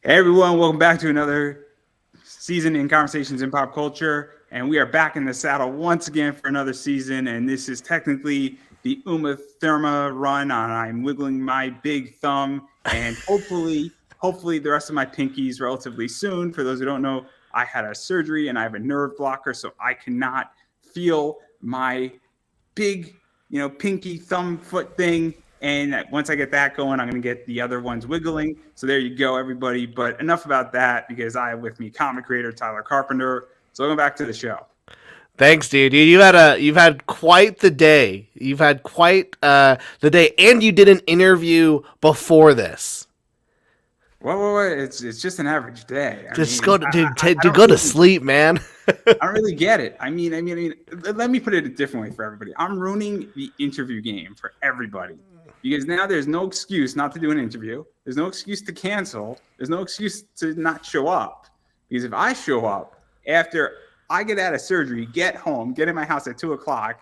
Hey everyone, welcome back to another season in Conversations in Pop Culture. And we are back in the saddle once again for another season. And this is technically the Uma Thurma run on I'm wiggling my big thumb and hopefully the rest of my pinkies relatively soon. For those who don't know, I had a surgery and I have a nerve blocker, so I cannot feel my big, pinky thumb foot thing. And once I get that going, I'm going to get the other ones wiggling. So there you go, everybody. But enough about that because I have with me comic creator Tyler Carpenter. So going back to the show. Thanks, dude. You've had quite the day. You've had quite the day, and you did an interview before this. Well, it's just an average day. I Just mean, go to dude. I Dude, don't go to really, sleep, man. I don't really get it. Let me put it a different way for everybody. I'm ruining the interview game for everybody because now there's no excuse not to do an interview. There's no excuse to cancel. There's no excuse to not show up because if I show up after I get out of surgery, get home, get in my house at 2:00,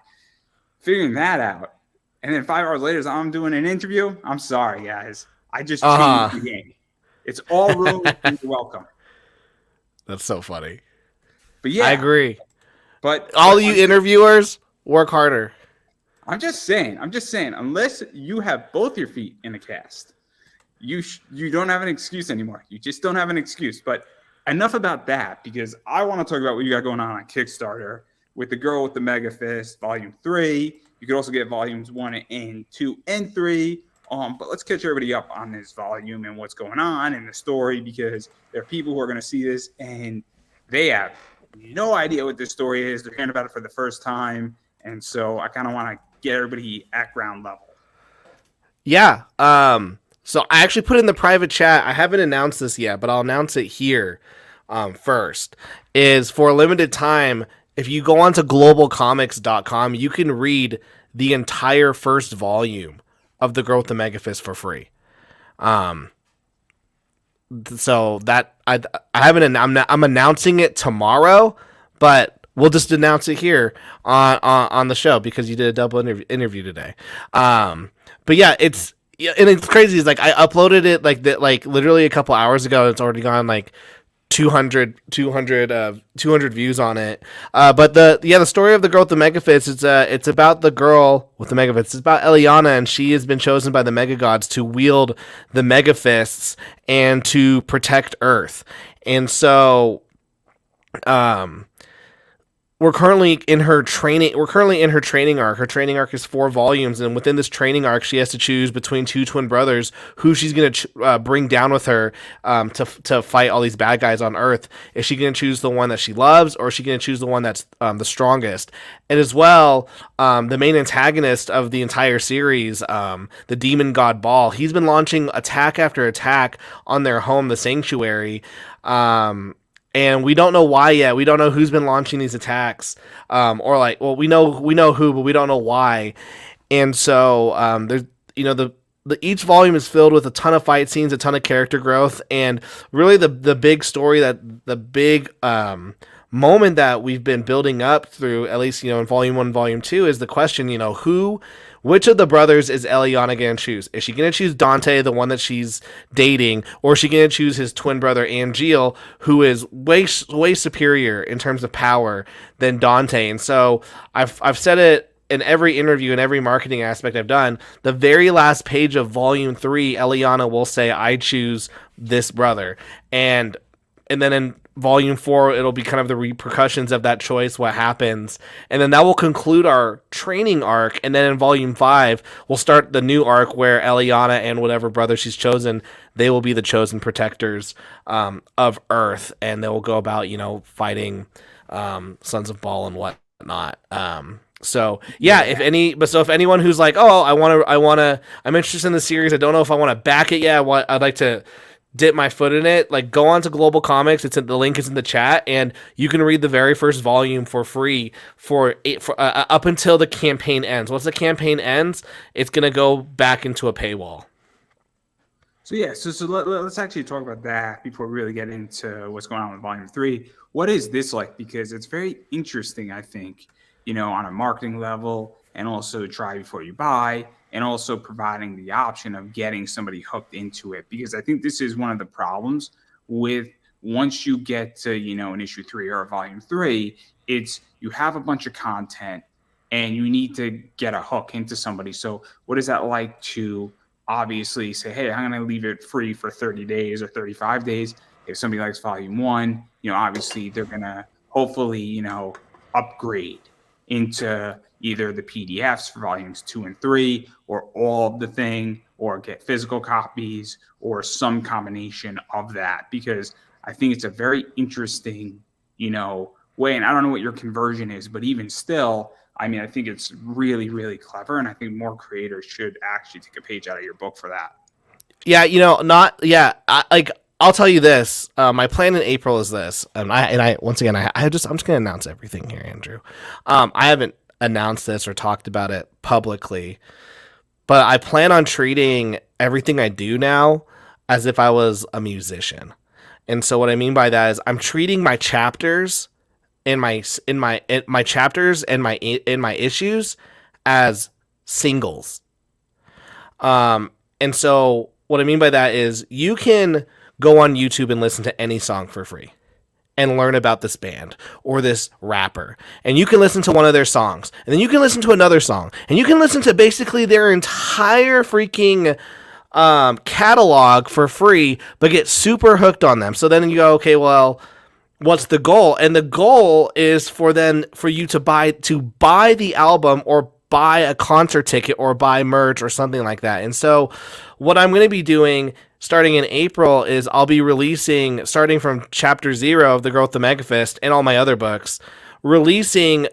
figuring that out, and then 5 hours later, I'm doing an interview. I'm sorry, guys. I just changed the game. It's all ruined. You're welcome. That's so funny. But yeah, I agree. But All you interviewers, work harder. I'm just saying, unless you have both your feet in a cast, you don't have an excuse anymore. You just don't have an excuse. But enough about that because I want to talk about what you got going on Kickstarter with The Girl with the Mega Fist, Volume 3. You could also get Volumes 1 and 2 and 3. But let's catch everybody up on this volume and what's going on in the story because there are people who are going to see this and they have no idea what this story is. They're hearing about it for the first time. And so I kind of want to get everybody at ground level. Yeah. So I actually put in the private chat. I haven't announced this yet, but I'll announce it here first. Is for a limited time, if you go onto globalcomics.com, you can read the entire first volume of The Girl with the Mega Fist for free. So that I haven't. I'm announcing it tomorrow, but we'll just announce it here on the show because you did a double interview today. But yeah, it's crazy. It's like I uploaded it like literally a couple hours ago. It's already gone like 200 views on it. But the story of The Girl with the Mega Fist, it's about the girl with the Mega Fist. It's about Eliana, and she has been chosen by the Mega Gods to wield the Mega Fists and to protect Earth. And so we're currently in her training arc. Her training arc is 4 volumes, and within this training arc, she has to choose between 2 twin brothers who she's going to bring down with her to fight all these bad guys on Earth. Is she going to choose the one that she loves, or is she going to choose the one that's the strongest? And as well, the main antagonist of the entire series, the demon god Baal, he's been launching attack after attack on their home, the Sanctuary. And we don't know why yet. We don't know who's been launching these attacks, we know who, but we don't know why. And so there's each volume is filled with a ton of fight scenes, a ton of character growth, and really the big story moment that we've been building up through, at least in volume 1, volume 2, is the question, which of the brothers is Eliana going to choose? Is she going to choose Dante, the one that she's dating, or is she going to choose his twin brother Angeal, who is way superior in terms of power than Dante? And so I've said it in every interview and every marketing aspect I've done. The very last page of volume 3, Eliana will say, "I choose this brother," and then in volume 4, it'll be kind of the repercussions of that choice, what happens, and then that will conclude our training arc. And then in volume 5, we'll start the new arc where Eliana and whatever brother she's chosen, they will be the chosen protectors of Earth, and they will go about fighting Sons of Baal and whatnot. So yeah, if anyone who's like, oh, I'm interested in the series, I don't know if I want to back it yet, I'd like to dip my foot in it, like go on to Global Comics. The link is in the chat, and you can read the very first volume for free for up until the campaign ends. Once the campaign ends, it's gonna go back into a paywall. So yeah, so let's actually talk about that before we really get into what's going on with Volume 3. What is this like? Because it's very interesting, I think, on a marketing level, and also try before you buy, and also providing the option of getting somebody hooked into it. Because I think this is one of the problems with once you get to, an issue 3 or a volume 3, it's you have a bunch of content and you need to get a hook into somebody. So what is that like to obviously say, hey, I'm going to leave it free for 30 days or 35 days. If somebody likes volume 1, obviously they're going to hopefully, upgrade into either the PDFs for volumes 2 and 3 or all of the thing, or get physical copies or some combination of that, because I think it's a very interesting, way. And I don't know what your conversion is, but even still, I mean, I think it's really, really clever. And I think more creators should actually take a page out of your book for that. Yeah, I'll tell you this. My plan in April is this, and I once again, I'm just gonna announce everything here, Andrew. I haven't announced this or talked about it publicly, but I plan on treating everything I do now as if I was a musician. And so what I mean by that is I'm treating my chapters in my chapters and my issues as singles. And so what I mean by that is you can go on YouTube and listen to any song for free and learn about this band or this rapper. And you can listen to one of their songs, and then you can listen to another song, and you can listen to basically their entire freaking catalog for free, but get super hooked on them. So then you go, okay, well, what's the goal? And the goal is for you to buy the album or buy a concert ticket or buy merch or something like that. And so what I'm going to be doing starting in April is I'll be releasing, starting from chapter 0 of The Girl with the Mega Fist and all my other books, releasing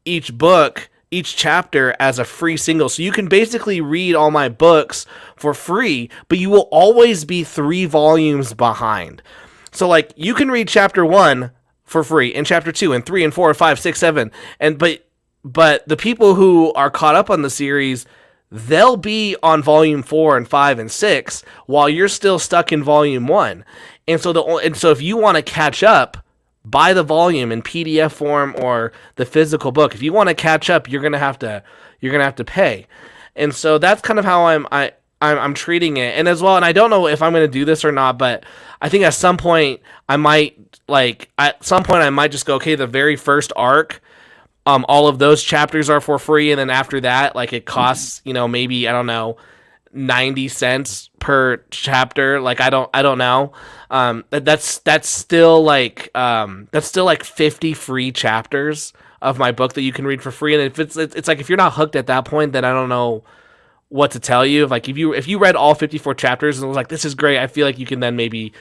each book, each chapter as a free single. So you can basically read all my books for free, but you will always be 3 volumes behind. So like you can read chapter 1 for free and chapter 2 and 3 and 4 and 5, 6, 7. But the people who are caught up on the series, they'll be on volume 4 and 5 and 6 while you're still stuck in volume 1. And so if you want to catch up, buy the volume in PDF form or the physical book. If you want to catch up, you're gonna have to pay. And so that's kind of how I'm treating it. And as well, and I don't know if I'm gonna do this or not, but I think at some point I might just go, okay, the very first arc, all of those chapters are for free, and then after that, like it costs, maybe, I don't know, 90 cents per chapter. Like I don't know. That's still like 50 free chapters of my book that you can read for free. And if it's like if you're not hooked at that point, then I don't know what to tell you. Like if you read all 54 chapters and was like, this is great, I feel like you can then maybe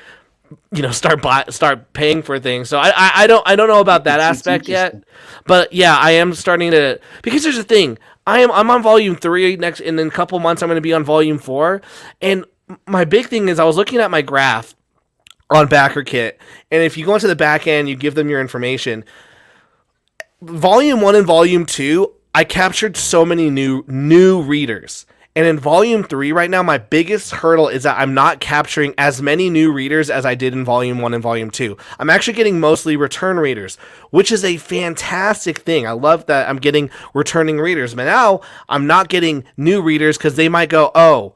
start paying for things. So I don't know about that aspect yet, but yeah, I am starting to, because there's a thing. I'm on volume 3 next, and in a couple months I'm going to be on volume 4. And my big thing is I was looking at my graph on BackerKit, and if you go into the back end, you give them your information. Volume 1 and volume 2, I captured so many new readers. And in volume 3 right now, my biggest hurdle is that I'm not capturing as many new readers as I did in volume 1 and volume 2. I'm actually getting mostly return readers, which is a fantastic thing. I love that I'm getting returning readers. But now I'm not getting new readers because they might go, oh,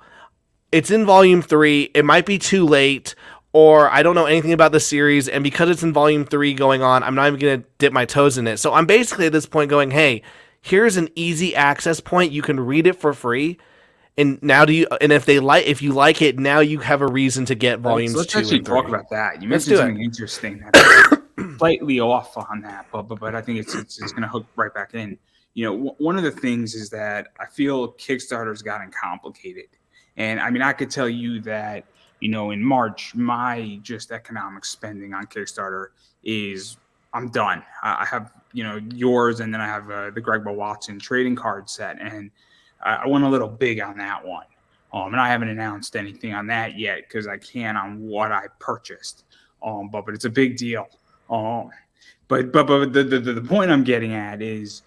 it's in volume 3. It might be too late, or I don't know anything about the series. And because it's in volume 3 going on, I'm not even going to dip my toes in it. So I'm basically at this point going, hey, here's an easy access point. You can read it for free. And now if you like it, now you have a reason to get volumes 2 and 3. Let's actually talk about that. You mentioned something interesting that's slightly off on that, but I think it's going to hook right back in. One of the things is that I feel Kickstarter's gotten complicated. And I mean, I could tell you that, in March, my just economic spending on Kickstarter is, I'm done. I have, yours, and then I have the Greg Bo Watson trading card set, and I went a little big on that one. And I haven't announced anything on that yet because I can't on what I purchased. But it's a big deal. But the point I'm getting at is,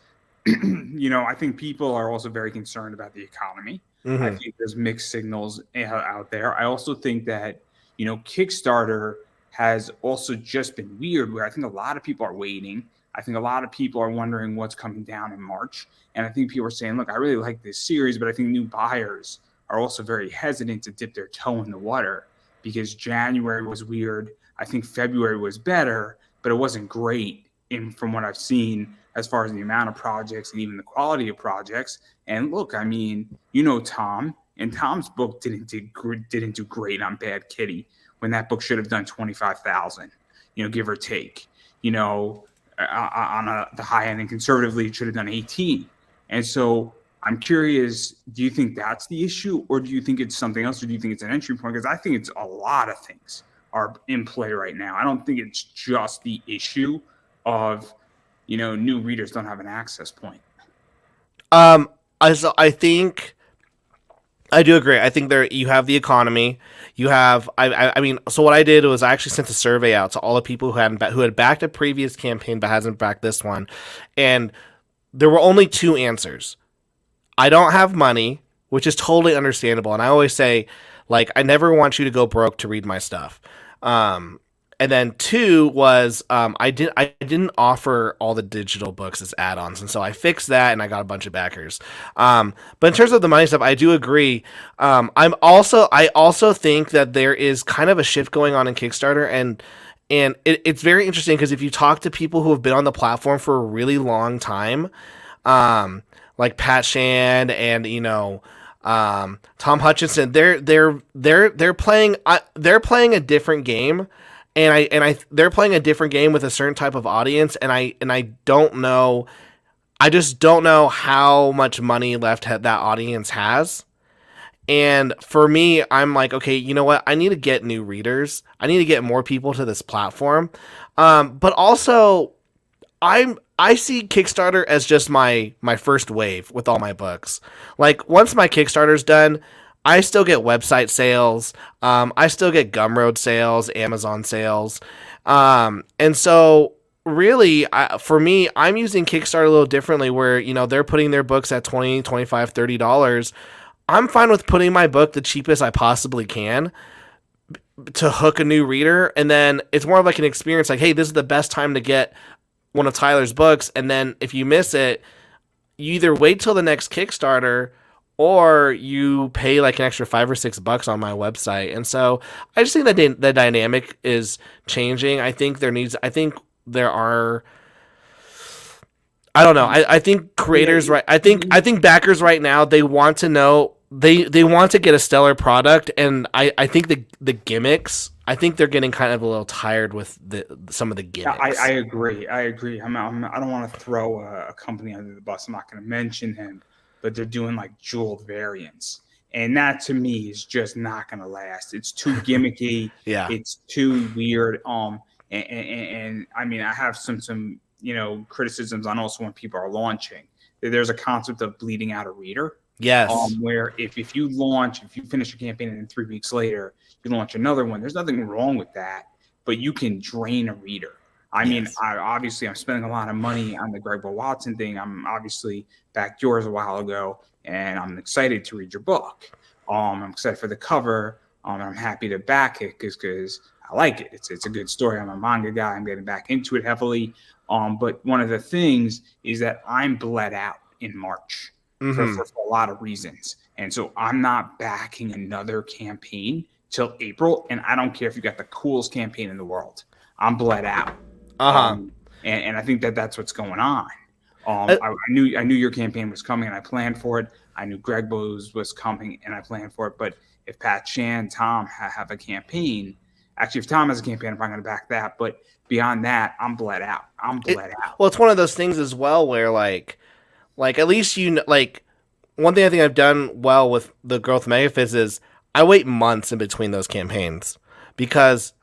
I think people are also very concerned about the economy. Mm-hmm. I think there's mixed signals out there. I also think that, Kickstarter has also just been weird, where I think a lot of people are waiting. I think a lot of people are wondering what's coming down in March. And I think people are saying, look, I really like this series, but I think new buyers are also very hesitant to dip their toe in the water because January was weird. I think February was better, but it wasn't great from what I've seen as far as the amount of projects and even the quality of projects. And look, I mean, Tom, and Tom's book didn't do great on Bad Kitty when that book should have done 25,000, give or take. On the high end, and conservatively, it should have done 18. And so I'm curious, do you think that's the issue, or do you think it's something else, or do you think it's an entry point? Because I think it's a lot of things are in play right now. I don't think it's just the issue of, new readers don't have an access point. I think I do agree. I think you have the economy. You have, I mean, so what I did was I actually sent a survey out to all the people who had backed a previous campaign but hasn't backed this one, and there were only two answers. I don't have money, which is totally understandable, and I always say, like, I never want you to go broke to read my stuff. And then two was I didn't offer all the digital books as add-ons, and so I fixed that, and I got a bunch of backers. But in terms of the money stuff, I do agree. I also think that there is kind of a shift going on in Kickstarter, and it's very interesting because if you talk to people who have been on the platform for a really long time, like Pat Shand and Tom Hutchinson, they're playing a different game. They're playing a different game with a certain type of audience, and I don't know, I just don't know how much money left that audience has. And for me, I'm like, okay, you know what? I need to get new readers. I need to get more people to this platform. But also, I see Kickstarter as just my first wave with all my books. Like, once my Kickstarter's done, I still get website sales. I still get Gumroad sales, Amazon sales. And so really, for me, I'm using Kickstarter a little differently where, they're putting their books at $20, $25, $30. I'm fine with putting my book the cheapest I possibly can to hook a new reader. And then it's more of like an experience, like, hey, this is the best time to get one of Tyler's books. And then if you miss it, you either wait till the next Kickstarter or you pay like an extra $5 or $6 on my website. And so I just think that the dynamic is changing. I think there are, I don't know. I think creators, right? I think backers right now, they want to know, they want to get a stellar product. And I think the gimmicks, I think they're getting kind of a little tired with some of the gimmicks. I agree. I don't want to throw a company under the bus. I'm not going to mention him, but they're doing like jeweled variants. And that to me is just not going to last. It's too gimmicky. Yeah. It's too weird. And I mean, I have some criticisms on also when people are launching. There's a concept of bleeding out a reader. Yes. Where if you finish a campaign and then 3 weeks later you launch another one, there's nothing wrong with that, but you can drain a reader. I mean, I'm spending a lot of money on the Greg Watson thing. I'm obviously backed yours a while ago, and I'm excited to read your book. I'm excited for the cover. I'm happy to back it because I like it. It's a good story. I'm a manga guy. I'm getting back into it heavily. But one of the things is that I'm bled out in March for a lot of reasons. And so I'm not backing another campaign till April. And I don't care if you got the coolest campaign in the world. I'm bled out. And I think that's what's going on. I knew your campaign was coming and I planned for it. I knew Greg Bowes was coming and I planned for it. But if Pat Shan, Tom have a campaign, actually, if Tom has a campaign, I'm not going to back that. But beyond that, I'm bled out. Well, it's one of those things as well where like at least one thing I think I've done well with the Growth Megaphys is I wait months in between those campaigns because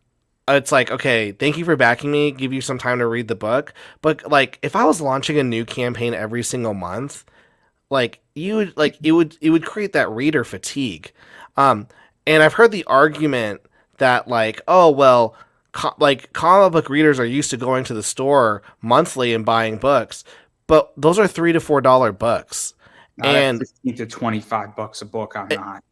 it's like, okay, thank you for backing me, give you some time to read the book. But like, if I was launching a new campaign every single month, it would create that reader fatigue. And I've heard the argument that like, oh, well, comic book readers are used to going to the store monthly and buying books, but those are $3 to $4 books. Not and $15 to $25 a book. I'm not.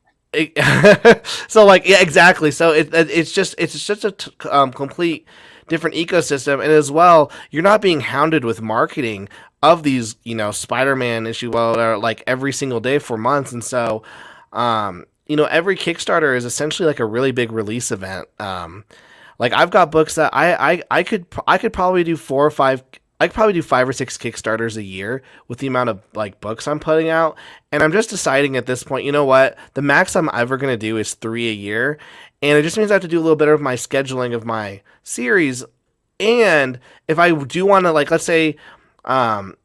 So like, yeah, exactly. So it's just a complete different ecosystem. And as well, you're not being hounded with marketing of these, Spider-Man issue, like every single day for months. And so, every Kickstarter is essentially like a really big release event. Like I've got books that I could probably do 4 or 5. I could probably do 5 or 6 Kickstarters a year with the amount of like books I'm putting out, and I'm just deciding at this point. You know what? The max I'm ever gonna do is 3 a year, and it just means I have to do a little better of my scheduling of my series. And if I do want to, like, let's say, um,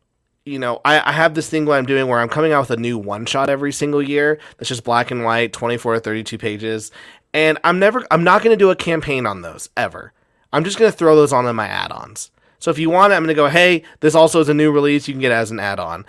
I have this thing what I'm doing where I'm coming out with a new one shot every single year that's just black and white, 24 to 32 pages. And I'm not going to do a campaign on those ever. I'm just going to throw those on in my add-ons. So if you want it, I'm going to go, hey, this also is a new release. You can get it as an add-on.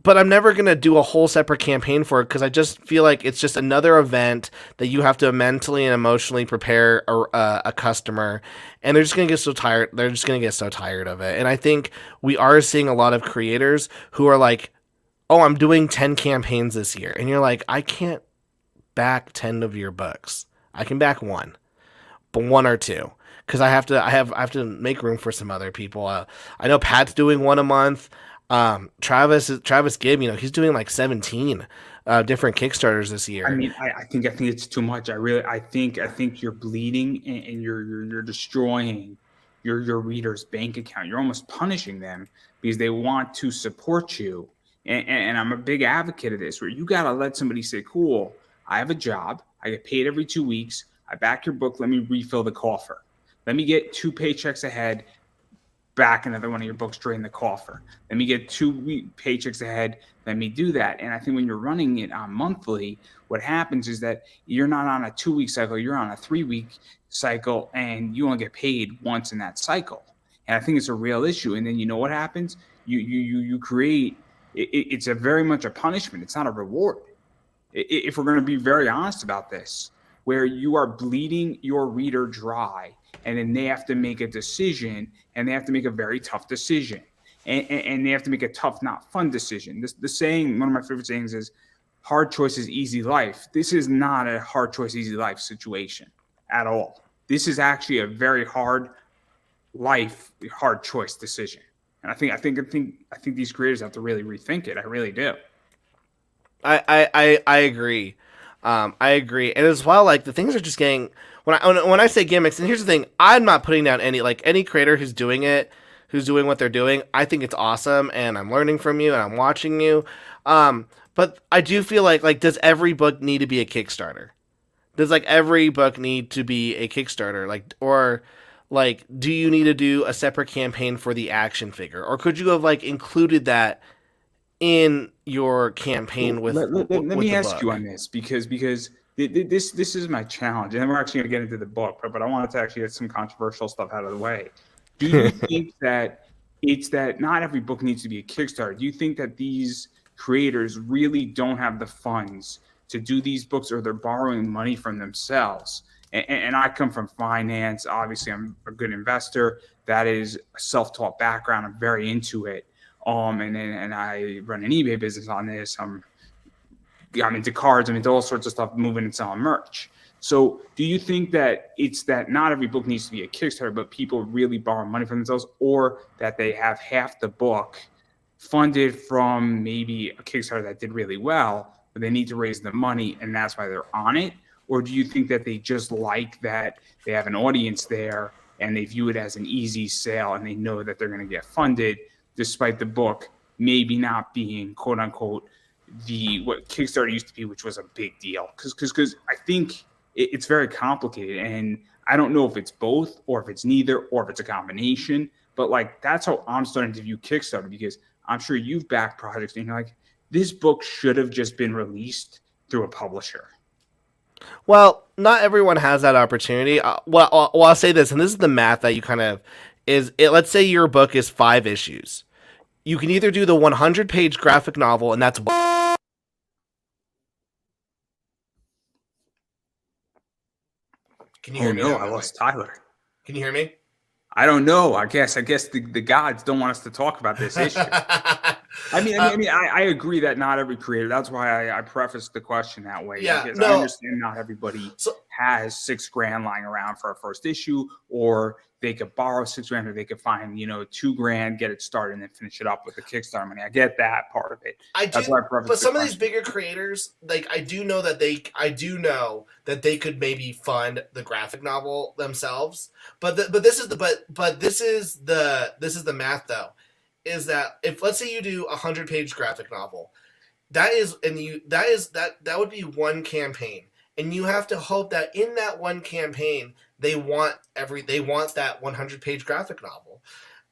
But I'm never going to do a whole separate campaign for it because I just feel like it's just another event that you have to mentally and emotionally prepare a customer, and they're just going to get so tired. They're just going to get so tired of it. And I think we are seeing a lot of creators who are like, oh, I'm doing 10 campaigns this year. And you're like, I can't back 10 of your books. I can back one, but 1 or 2. Because I have to make room for some other people. I know Pat's doing one a month. Travis Gibb, he's doing like 17 different Kickstarters this year. I mean, I think it's too much. I think you're bleeding and you're destroying your reader's bank account. You're almost punishing them because they want to support you. And I'm a big advocate of this, where you got to let somebody say, cool, I have a job. I get paid every 2 weeks. I back your book. Let me refill the coffer. Let me get 2 paychecks ahead, back another one of your books, drain the coffer. Let me get 2 paychecks ahead. Let me do that. And I think when you're running it on monthly, what happens is that you're not on a 2-week cycle, you're on a 3-week cycle, and you only get paid once in that cycle. And I think it's a real issue. And then you know what happens? You create, it's a very much a punishment. It's not a reward. If we're going to be very honest about this, where you are bleeding your reader dry, and then they have to make a decision, and they have to make a very tough decision, and they have to make a tough, not fun decision. The saying, one of my favorite sayings is, hard choices, easy life. This is not a hard choice, easy life situation at all. This is actually a very hard life, hard choice decision. And I think these creators have to really rethink it. I really do. I agree. I agree. And as well, like, the things are just getting, when I say gimmicks, and here's the thing, I'm not putting down any creator who's doing what they're doing. I think it's awesome, and I'm learning from you, and I'm watching you. But I do feel like, does every book need to be a Kickstarter? Does every book need to be a Kickstarter? Or do you need to do a separate campaign for the action figure? Or could you have included that in your campaign with let me ask book? You on this because this is my challenge, and then we're actually going to get into the book, but I wanted to actually get some controversial stuff out of the way. Do you think that it's that not every book needs to be a Kickstarter? Do you think that these creators really don't have the funds to do these books, or they're borrowing money from themselves? And I come from finance. Obviously, I'm a good investor. That is a self-taught background. I'm very into it. And I run an eBay business on this. I'm into cards. I'm into all sorts of stuff, moving and selling merch. So do you think that it's that not every book needs to be a Kickstarter, but people really borrow money from themselves, or that they have half the book funded from maybe a Kickstarter that did really well, but they need to raise the money and that's why they're on it? Or do you think that they just like that they have an audience there and they view it as an easy sale and they know that they're going to get funded, despite the book maybe not being, quote unquote, what Kickstarter used to be, which was a big deal? Because I think it's very complicated, and I don't know if it's both, or if it's neither, or if it's a combination. But that's how I'm starting to view Kickstarter, because I'm sure you've backed projects and you're like, this book should have just been released through a publisher. Well, not everyone has that opportunity. I'll say this, and this is the math that you kind of let's say your book is 5 issues. You can either do the 100-page graphic novel, and that's Can you hear me? No, I lost Tyler. Can you hear me? I don't know. I guess the gods don't want us to talk about this issue. I agree that not every creator. That's why I prefaced the question that way. Yeah, I understand not everybody has $6,000 lying around for a first issue, or they could borrow $6,000, or they could find, $2,000, get it started, and then finish it up with the Kickstarter money. I get that part of it. I That's do, why I preface but the some of these question. bigger creators, like I do know that they could maybe fund the graphic novel themselves. But this is the math though, is that if let's say you do a 100-page graphic novel, that would be one campaign, and you have to hope that in that one campaign they want that 100-page graphic novel,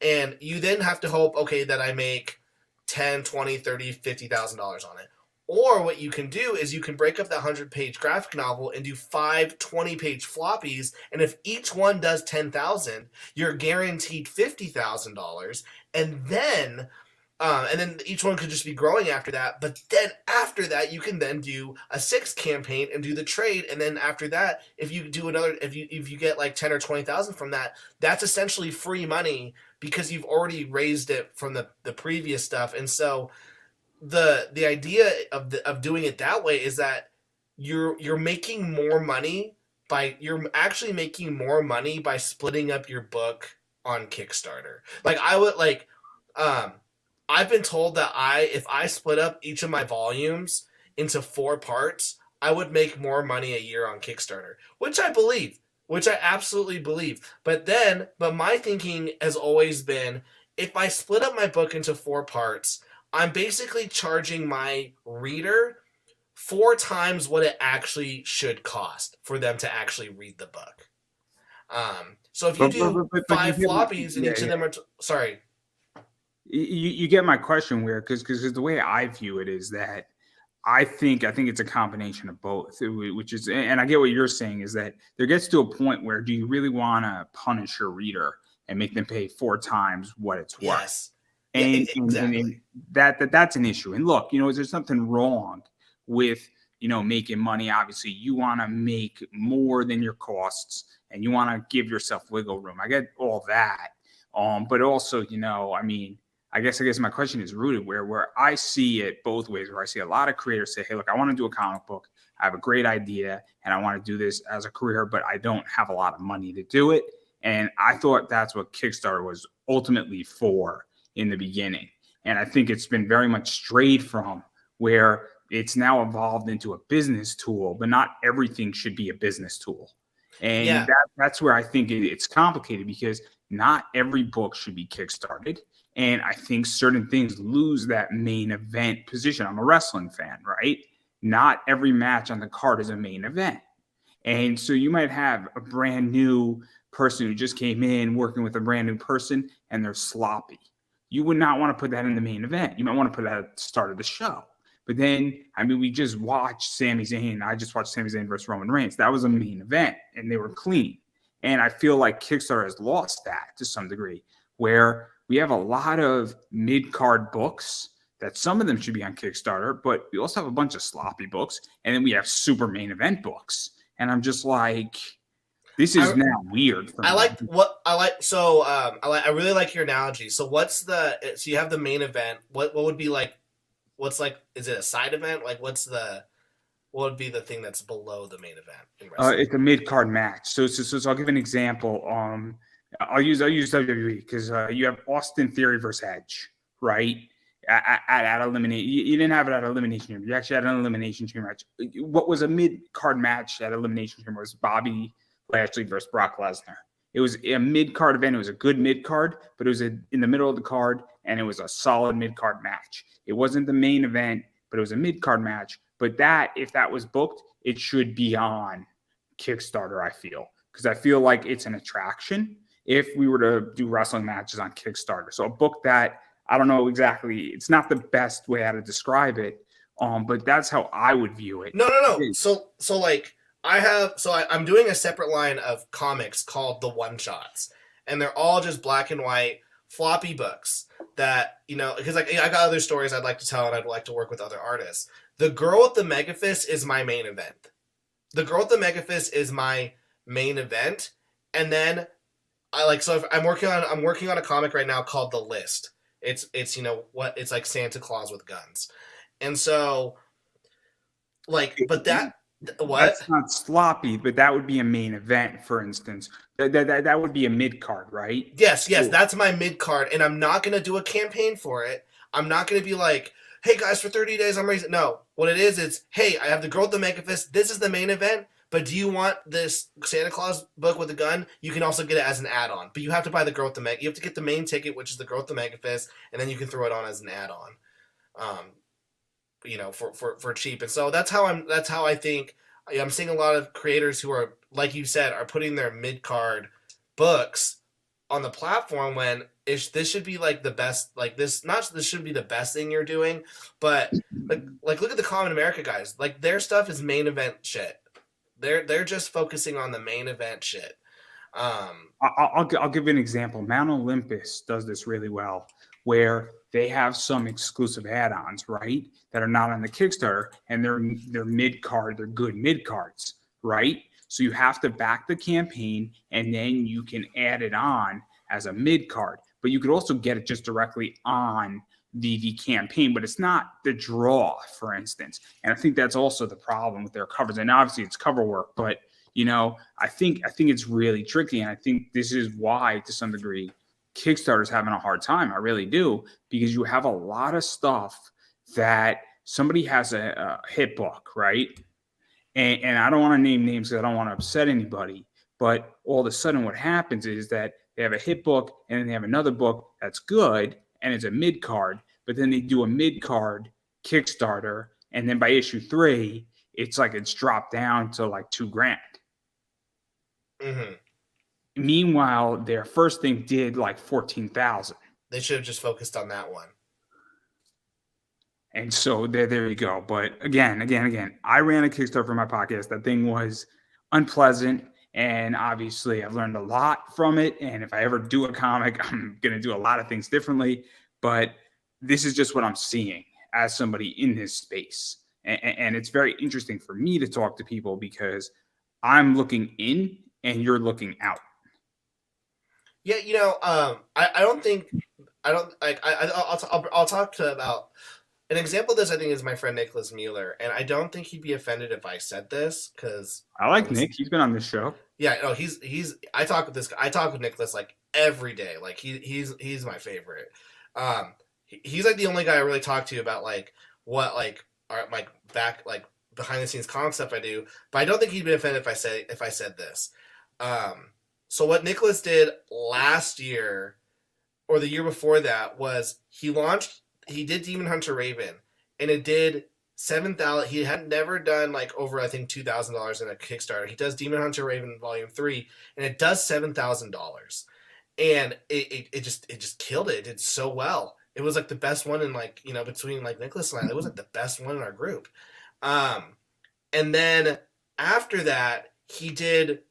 and you then have to hope, okay, that I make 10, 20, 30, $50,000 on it. Or what you can do is you can break up that 100-page graphic novel and do 5 20-page floppies, and if each one does 10,000, you're guaranteed $50,000, and then each one could just be growing after that. But then after that, you can then do a 6th campaign and do the trade. And then after that, if you do if you get like 10 or 20,000 from that, that's essentially free money because you've already raised it from the previous stuff. And so the idea of doing it that way is that you're making more money you're actually making more money by splitting up your book on Kickstarter. Like I would like, I've been told that if I split up each of my volumes into 4 parts, I would make more money a year on Kickstarter, which I absolutely believe. But my thinking has always been, if I split up my book into 4 parts, I'm basically charging my reader 4 times what it actually should cost for them to actually read the book. So if you do 5 floppies and each of them are sorry. You get my question, where because the way I view it is that I think it's a combination of both, which is, and I get what you're saying, is that there gets to a point where, do you really want to punish your reader and make them pay 4 times what it's worth? Yes. And, exactly. and that's an issue. And look, there's something wrong with making money. Obviously, you want to make more than your costs, and you want to give yourself wiggle room. I get all that, but also, I guess my question is rooted where I see it both ways, where I see a lot of creators say, hey, look, I want to do a comic book. I have a great idea and I want to do this as a career, but I don't have a lot of money to do it. And I thought that's what Kickstarter was ultimately for in the beginning. And I think it's been very much strayed from, where it's now evolved into a business tool, but not everything should be a business tool. And that's where I think it's complicated, because not every book should be Kickstarted. And I think certain things lose that main event position. I'm a wrestling fan, right? Not every match on the card is a main event. And so you might have a brand new person who just came in working with a brand new person, and they're sloppy. You would not want to put that in the main event. You might want to put that at the start of the show. But then, we just watched Sami Zayn. I just watched Sami Zayn versus Roman Reigns. That was a main event, and they were clean. And I feel like Kickstarter has lost that to some degree, where we have a lot of mid-card books that some of them should be on Kickstarter, but we also have a bunch of sloppy books, and then we have super main event books. And I'm just like, this is now weird for me. I really like your analogy. So you have the main event. What would be like, is it a side event? Like what would be the thing that's below the main event in wrestling? It's a mid-card match. So I'll give an example. I'll use WWE, because you have Austin Theory versus Edge, right? At elimination, you didn't have it at Elimination Chamber. You actually had an Elimination Chamber match. What was a mid-card match at Elimination Chamber was Bobby Lashley versus Brock Lesnar. It was a mid-card event. It was a good mid-card, but it was in the middle of the card, and it was a solid mid-card match. It wasn't the main event, but it was a mid-card match. But if that was booked, it should be on Kickstarter, I feel, because I feel like it's an attraction if we were to do wrestling matches on Kickstarter. So a book that, I don't know exactly, it's not the best way how to describe it, but that's how I would view it. No. I'm doing a separate line of comics called the One Shots, and they're all just black and white floppy books that, because I got other stories I'd like to tell, and I'd like to work with other artists. The Girl with the Megafist is my main event. And then I'm working on a comic right now called The List. It's it's like Santa Claus with guns. And so but What? That's not sloppy, but that would be a main event, for instance. That would be a mid card, right? Yes, Cool. that's my mid card, and I'm not gonna do a campaign for it. I'm not gonna be like, "Hey guys, for 30 days I'm raising." No, what it is, it's, "Hey, I have the girl with the mega fist. This is the main event, but do you want this Santa Claus book with a gun? You can also get it as an add-on, but you have to buy the girl with the mega. You have to get the main ticket, which is the girl with the mega fist, and then you can throw it on as an add-on, um, for cheap." And so that's how I think. I'm seeing a lot of creators who are, like you said, are putting their mid card books on the platform when this should be like the best, like this, not this should be the best thing you're doing, but like look at the Common America guys, like their stuff is main event shit. They're just focusing on the main event shit. I'll give you an example. Mount Olympus does this really well, where they have some exclusive add-ons, right, that are not on the Kickstarter, and they're mid card, they're good mid cards, right? So you have to back the campaign, and then you can add it on as a mid card. But you could also get it just directly on the campaign, but it's not the draw, for instance. And I think that's also the problem with their covers. And obviously it's cover work, but I think it's really tricky, and I think this is why, to some degree, Kickstarter's having a hard time. I really do, because you have a lot of stuff that somebody has a hit book, right? And I don't want to name names because I don't want to upset anybody. But all of a sudden, what happens is that they have a hit book, and then they have another book that's good, and it's a mid card. But then they do a mid card Kickstarter, and then by issue 3, it's like it's dropped down to like $2,000. Mm-hmm. Meanwhile, their first thing did like 14,000. They should have just focused on that one. And so there you go. But again, I ran a Kickstarter for my podcast. That thing was unpleasant. And obviously, I've learned a lot from it. And if I ever do a comic, I'm going to do a lot of things differently. But this is just what I'm seeing as somebody in this space. And it's very interesting for me to talk to people because I'm looking in and you're looking out. Yeah, I don't think I don't like I'll talk to about an example of this. I think is my friend Nicholas Mueller, and I don't think he'd be offended if I said this because I like Nick. He's been on this show. Yeah, no, he's. I talk with this guy. I talk with Nicholas like every day. Like he's my favorite. He's like the only guy I really talk to about like what like are like back like behind the scenes comic stuff I do. But I don't think he'd be offended if I said this. So what Nicholas did last year or the year before that was he did Demon Hunter Raven, and it did 7,000. He had never done like over I think $2,000 in a Kickstarter. He does Demon Hunter Raven Volume 3, and it does $7,000, and it just killed it. It did so well. It was like the best one in like between like Nicholas and I. It was like the best one in our group. And then after that, he did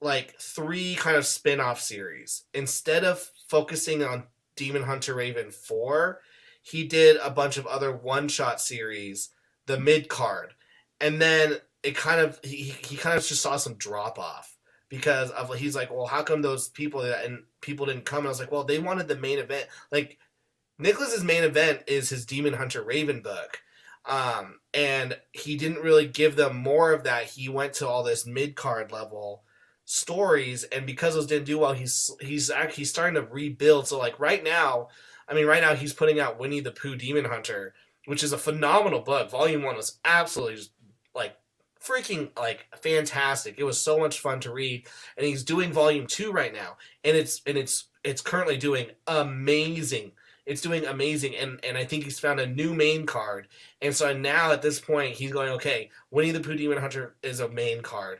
like 3 kind of spin-off series. Instead of focusing on Demon Hunter Raven 4, he did a bunch of other one-shot series, the mid-card. And then it kind of he kind of just saw some drop-off because of he's like, well, how come those people didn't come? And I was like, well, they wanted the main event. Like Nicholas's main event is his Demon Hunter Raven book. And he didn't really give them more of that. He went to all this mid-card level stories, and because those didn't do well, he's starting to rebuild. So like right now he's putting out Winnie the Pooh Demon Hunter, which is a phenomenal book. Volume 1 was absolutely just like freaking like fantastic. It was so much fun to read, and he's doing Volume 2 right now, and it's currently doing amazing. It's doing amazing, and I think he's found a new main card. And so now at this point he's going, okay, Winnie the Pooh Demon Hunter is a main card.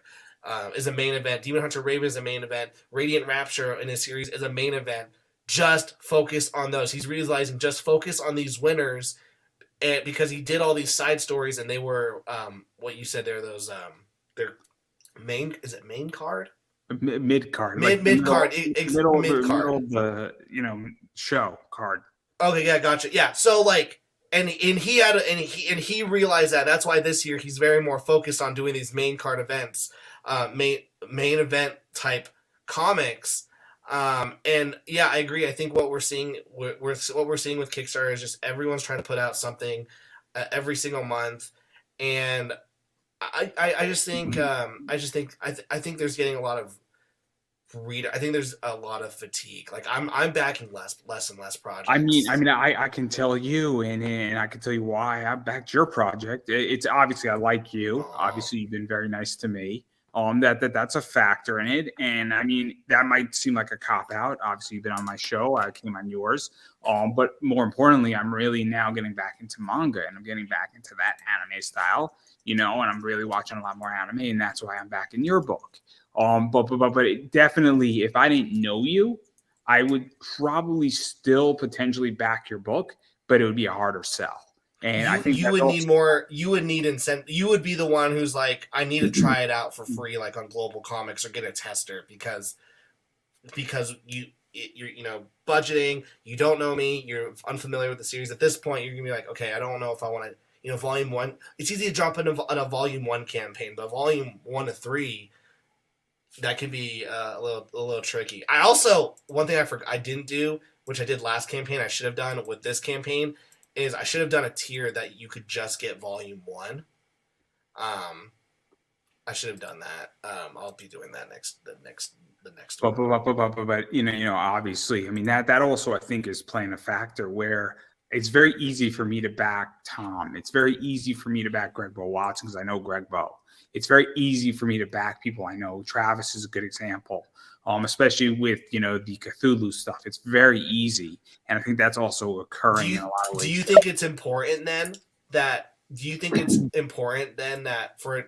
Is a main event. Demon Hunter Raven is a main event. Radiant Rapture in his series is a main event. Just focus on those. He's realizing just focus on these winners, and because he did all these side stories, and they were what you said. They're those they're main. Is it main card? Mid card. Mid card. Middle of the show card. Okay, yeah, gotcha. Yeah, so like. And he realized that. That's why this year he's very more focused on doing these main card events, main event type comics. And yeah, I agree. I think what we're seeing with Kickstarter is just everyone's trying to put out something every single month, and I just think I think there's getting a lot of reader. I think there's a lot of fatigue. Like I'm backing less and less projects. I can tell you, and I can tell you why I backed your project. It's obviously I like you. Oh, Obviously, you've been very nice to me. That's a factor in it, and I mean that might seem like a cop out. Obviously, you've been on my show. I came on yours. But more importantly, I'm really now getting back into manga, and I'm getting back into that anime style. And I'm really watching a lot more anime, and that's why I'm back in your book. But it definitely, if I didn't know you, I would probably still potentially back your book, but it would be a harder sell. And I think you that's would need also more. You would need incentive. You would be the one who's like, I need to try it out for free, like on Global Comics, or get a tester because you're budgeting. You don't know me. You're unfamiliar with the series. At this point, you're gonna be like, okay, I don't know if I want to. Volume one. It's easy to jump in a volume one campaign, but volume 1 to 3, that can be a little tricky. I also, one thing I didn't do, which I did last campaign, I should have done with this campaign, is I should have done a tier that you could just get volume 1. I should have done that. I'll be doing that the next one. but obviously, I mean that also I think is playing a factor where it's very easy for me to back Tom. It's very easy for me to back Greg Bo Watson because I know Greg Bo. It's very easy for me to back people I know. Travis is a good example, especially with the Cthulhu stuff. It's very easy, and I think that's also occurring in a lot of ways. Do you think it's important then that? Do you think it's important then that for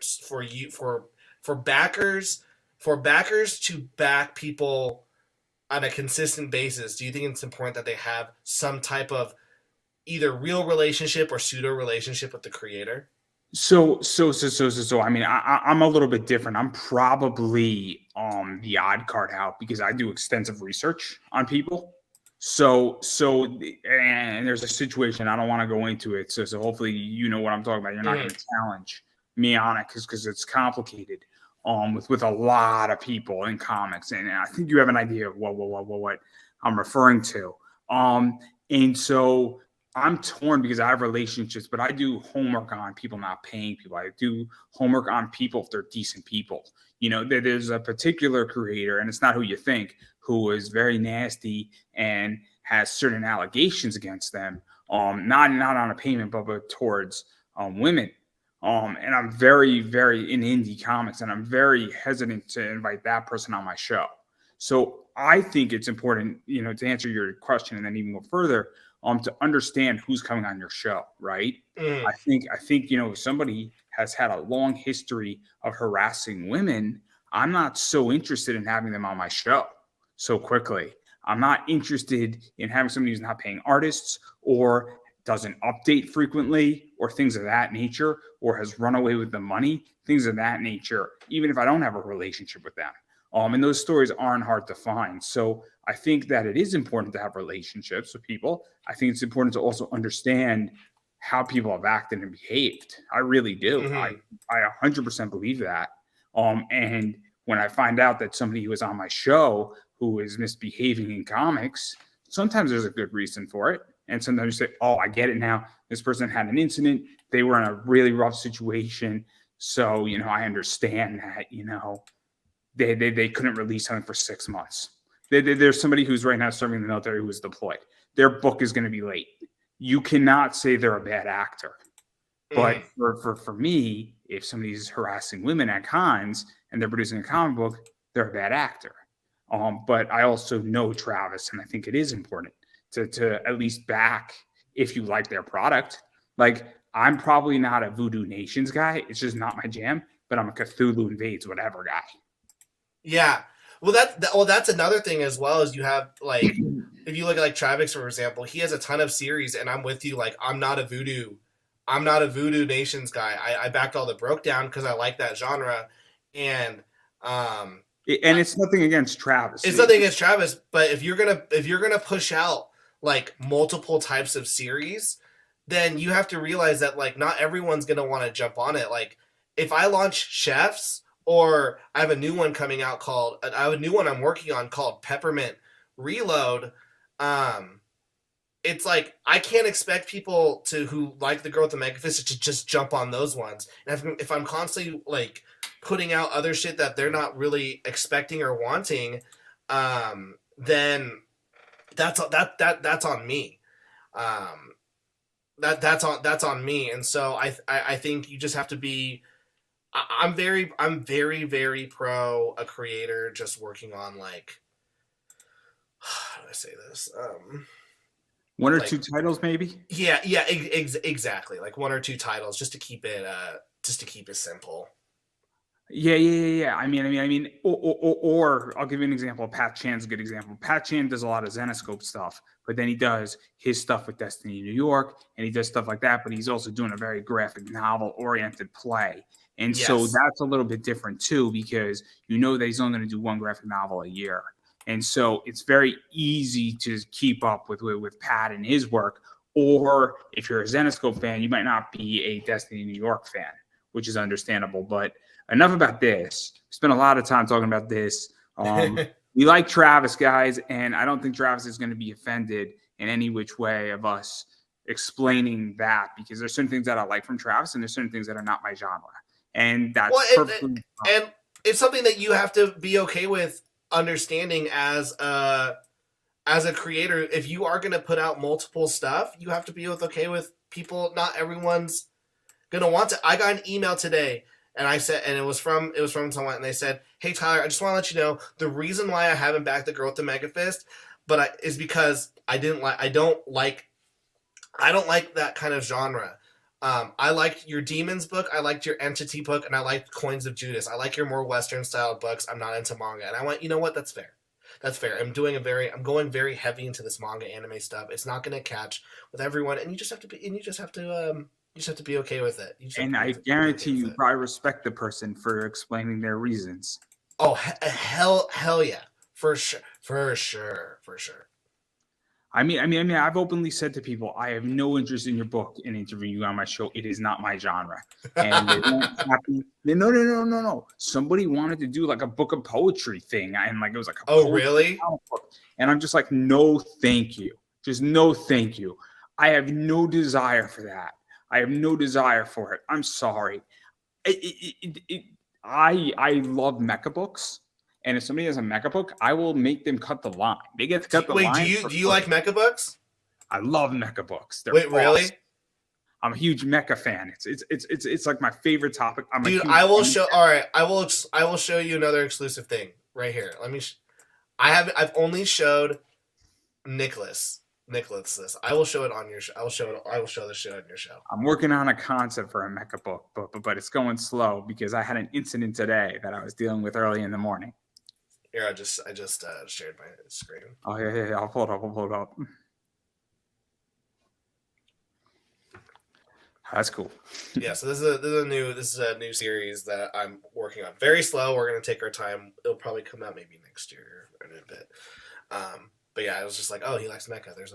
backers to back people on a consistent basis? Do you think it's important that they have some type of either real relationship or pseudo relationship with the creator? So, I mean, I'm a little bit different. I'm probably the odd card out because I do extensive research on people. And there's a situation I don't want to go into it. So hopefully you know what I'm talking about. You're not going to challenge me on it because it's complicated. With a lot of people in comics, and I think you have an idea of what I'm referring to. And so I'm torn because I have relationships, but I do homework on people not paying people. I do homework on people if they're decent people. There's a particular creator, and it's not who you think, who is very nasty and has certain allegations against them. Not on a payment, but towards women. And I'm very, very in indie comics, and I'm very hesitant to invite that person on my show. So I think it's important, to answer your question and then even go further, to understand who's coming on your show, right? I think if somebody has had a long history of harassing women, I'm not so interested in having them on my show so quickly. I'm not interested in having somebody who's not paying artists or doesn't update frequently or things of that nature, or has run away with the money, things of that nature, even if I don't have a relationship with them. And those stories aren't hard to find. So I think that it is important to have relationships with people. I think it's important to also understand how people have acted and behaved. I really do. I 100% believe that. And when I find out that somebody who was on my show who is misbehaving in comics, sometimes there's a good reason for it. And sometimes you say, oh, I get it now. This person had an incident. They were in a really rough situation. So, I understand that, they couldn't release something for 6 months. There's somebody who's right now serving in the military who is deployed. Their book is going to be late. You cannot say they're a bad actor. But for me, if somebody's harassing women at cons and they're producing a comic book, they're a bad actor. But I also know Travis, and I think it is important to at least back if you like their product. Like, I'm probably not a Voodoo Nations guy. It's just not my jam, but I'm a Cthulhu Invades whatever guy. Yeah. Well, that's another thing as well, is you have, like, if you look at, like, Travis, for example, he has a ton of series, and I'm with you. Like, I'm not a Voodoo Nations guy. I backed all the Broke Down because I like that genre. And it's nothing against Travis. It's nothing against Travis, but if you're gonna push out like multiple types of series, then you have to realize that, like, not everyone's gonna want to jump on it. Like, if I launch Chefs, or I have a new one I'm working on called Peppermint Reload. it's like I can't expect people who like the girl with the mega fist to just jump on those ones. And if I'm constantly like putting out other shit that they're not really expecting or wanting, then that's on me. That's on me. And so I think you just have to be. I'm very pro a creator just working on like, how do I say this? One or like, two titles, maybe. Yeah, exactly. Like one or two titles, just to keep it simple. Yeah. I mean, or I'll give you an example. Pat Chan's a good example. Pat Chan does a lot of Zenoscope stuff, but then he does his stuff with Destiny New York, and he does stuff like that. But he's also doing a very graphic novel-oriented play, and so that's a little bit different too, because you know that he's only going to do one graphic novel a year, and so it's very easy to keep up with Pat and his work. Or if you're a Zenoscope fan, you might not be a Destiny New York fan, which is understandable, but. Enough about this. We spent a lot of time talking about this. We like Travis, guys, and I don't think Travis is going to be offended in any which way of us explaining that, because there's certain things that I like from Travis, and there's certain things that are not my genre, and that's perfectly and it's something that you have to be okay with understanding as a creator. If you are going to put out multiple stuff, you have to be okay with people. Not everyone's going to want to. I got an email today. And I said, and it was from someone, and they said, "Hey Tyler, I just want to let you know the reason why I haven't backed the girl with the mega fist, is because I don't like that kind of genre. I liked your Demons book, I liked your Entity book, and I liked Coins of Judas. I like your more Western style books. I'm not into manga." And I went, you know what? That's fair. That's fair. I'm going very heavy into this manga anime stuff. It's not going to catch with everyone, and you just have to be okay with it. And I guarantee you probably respect the person for explaining their reasons. Oh, hell yeah. For sure. I mean, I've openly said to people, I have no interest in your book and interviewing you on my show. It is not my genre. And they weren't happy. No. Somebody wanted to do like a book of poetry thing. And like, it was like, really? Book. And I'm just like, no, thank you. Just no, thank you. I have no desire for that. I have no desire for it. I'm sorry. I love mecha books, and if somebody has a mecha book, I will make them cut the line. They get to cut the line. Wait, do you like mecha books? I love mecha books. Wait, really? I'm a huge mecha fan. It's like my favorite topic. Dude, I will show. All right, I will show you another exclusive thing right here. Let me. I've only showed Nicholas this. I will show it on your show. I will show the show on your show. I'm working on a concept for a mecha book, but it's going slow because I had an incident today that I was dealing with early in the morning. Here, I just shared my screen. Oh yeah. I'll pull it up. That's cool. Yeah, so this is a new series that I'm working on. Very slow. We're gonna take our time. It'll probably come out maybe next year or in a bit. But yeah, I was just like, oh, he likes mecha. There's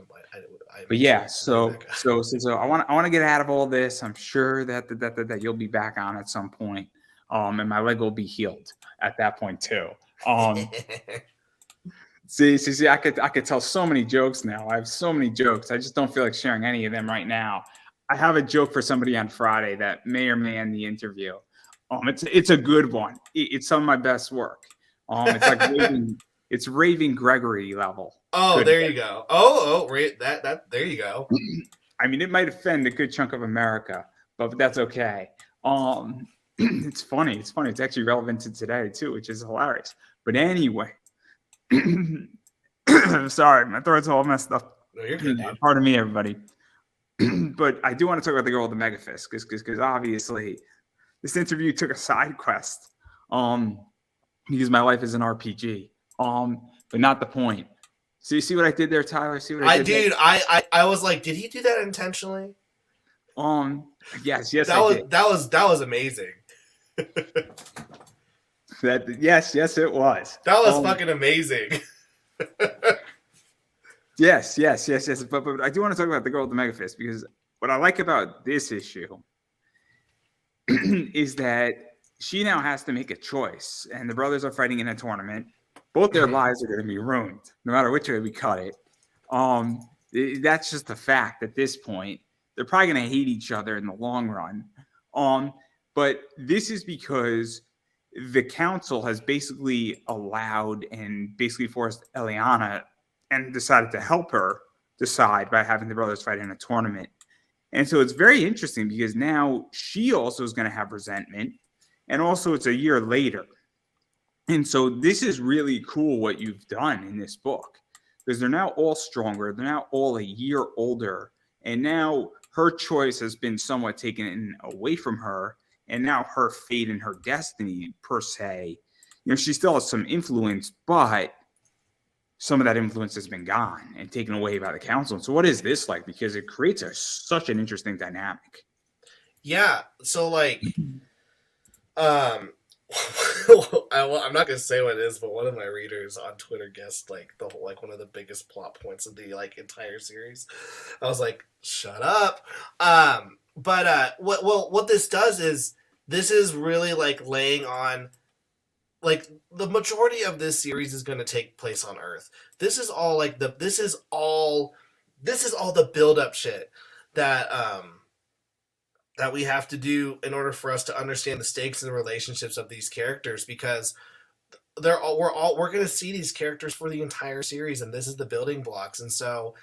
but yeah, so I want to get out of all this. I'm sure that you'll be back on at some point, and my leg will be healed at that point too. See, I could tell so many jokes now. I have so many jokes. I just don't feel like sharing any of them right now. I have a joke for somebody on Friday that may or may end the interview. It's a good one. It's some of my best work. It's like it's Raven Gregory level. Oh, there you go. Oh, that there you go. I mean, it might offend a good chunk of America, but that's okay. It's funny. It's actually relevant to today too, which is hilarious. But anyway, I'm sorry, my throat's all messed up. No, you're good. Pardon me, everybody. But I do want to talk about the girl with the mega fist because obviously this interview took a side quest. Because my life is an RPG. But not the point. So you see what I did there, Tyler? See what I did? I was like, did he do that intentionally? Yes, that was amazing. Yes, it was. That was fucking amazing. Yes. But I do want to talk about the girl with the mega fist because what I like about this issue is that she now has to make a choice, and the brothers are fighting in a tournament. Both their lives are going to be ruined, no matter which way we cut it. That's just the fact at this point. They're probably going to hate each other in the long run. But this is because the council has basically allowed and basically forced Eliana and decided to help her decide by having the brothers fight in a tournament. And so it's very interesting because now she also is going to have resentment. And also it's a year later. And so this is really cool what you've done in this book, because they're now all stronger. They're now all a year older. And now her choice has been somewhat taken away from her. And now her fate and her destiny, per se, she still has some influence, but some of that influence has been gone and taken away by the council. And so what is this like? Because it creates such an interesting dynamic. Yeah. So like, I'm not gonna say what it is, but one of my readers on Twitter guessed like the whole, like one of the biggest plot points of the like entire series. I was like, shut up. But what this does is this is really like laying on, like the majority of this series is going to take place on Earth. This is all like this is all the build up shit that that we have to do in order for us to understand the stakes and the relationships of these characters, because we're going to see these characters for the entire series, and this is the building blocks. And so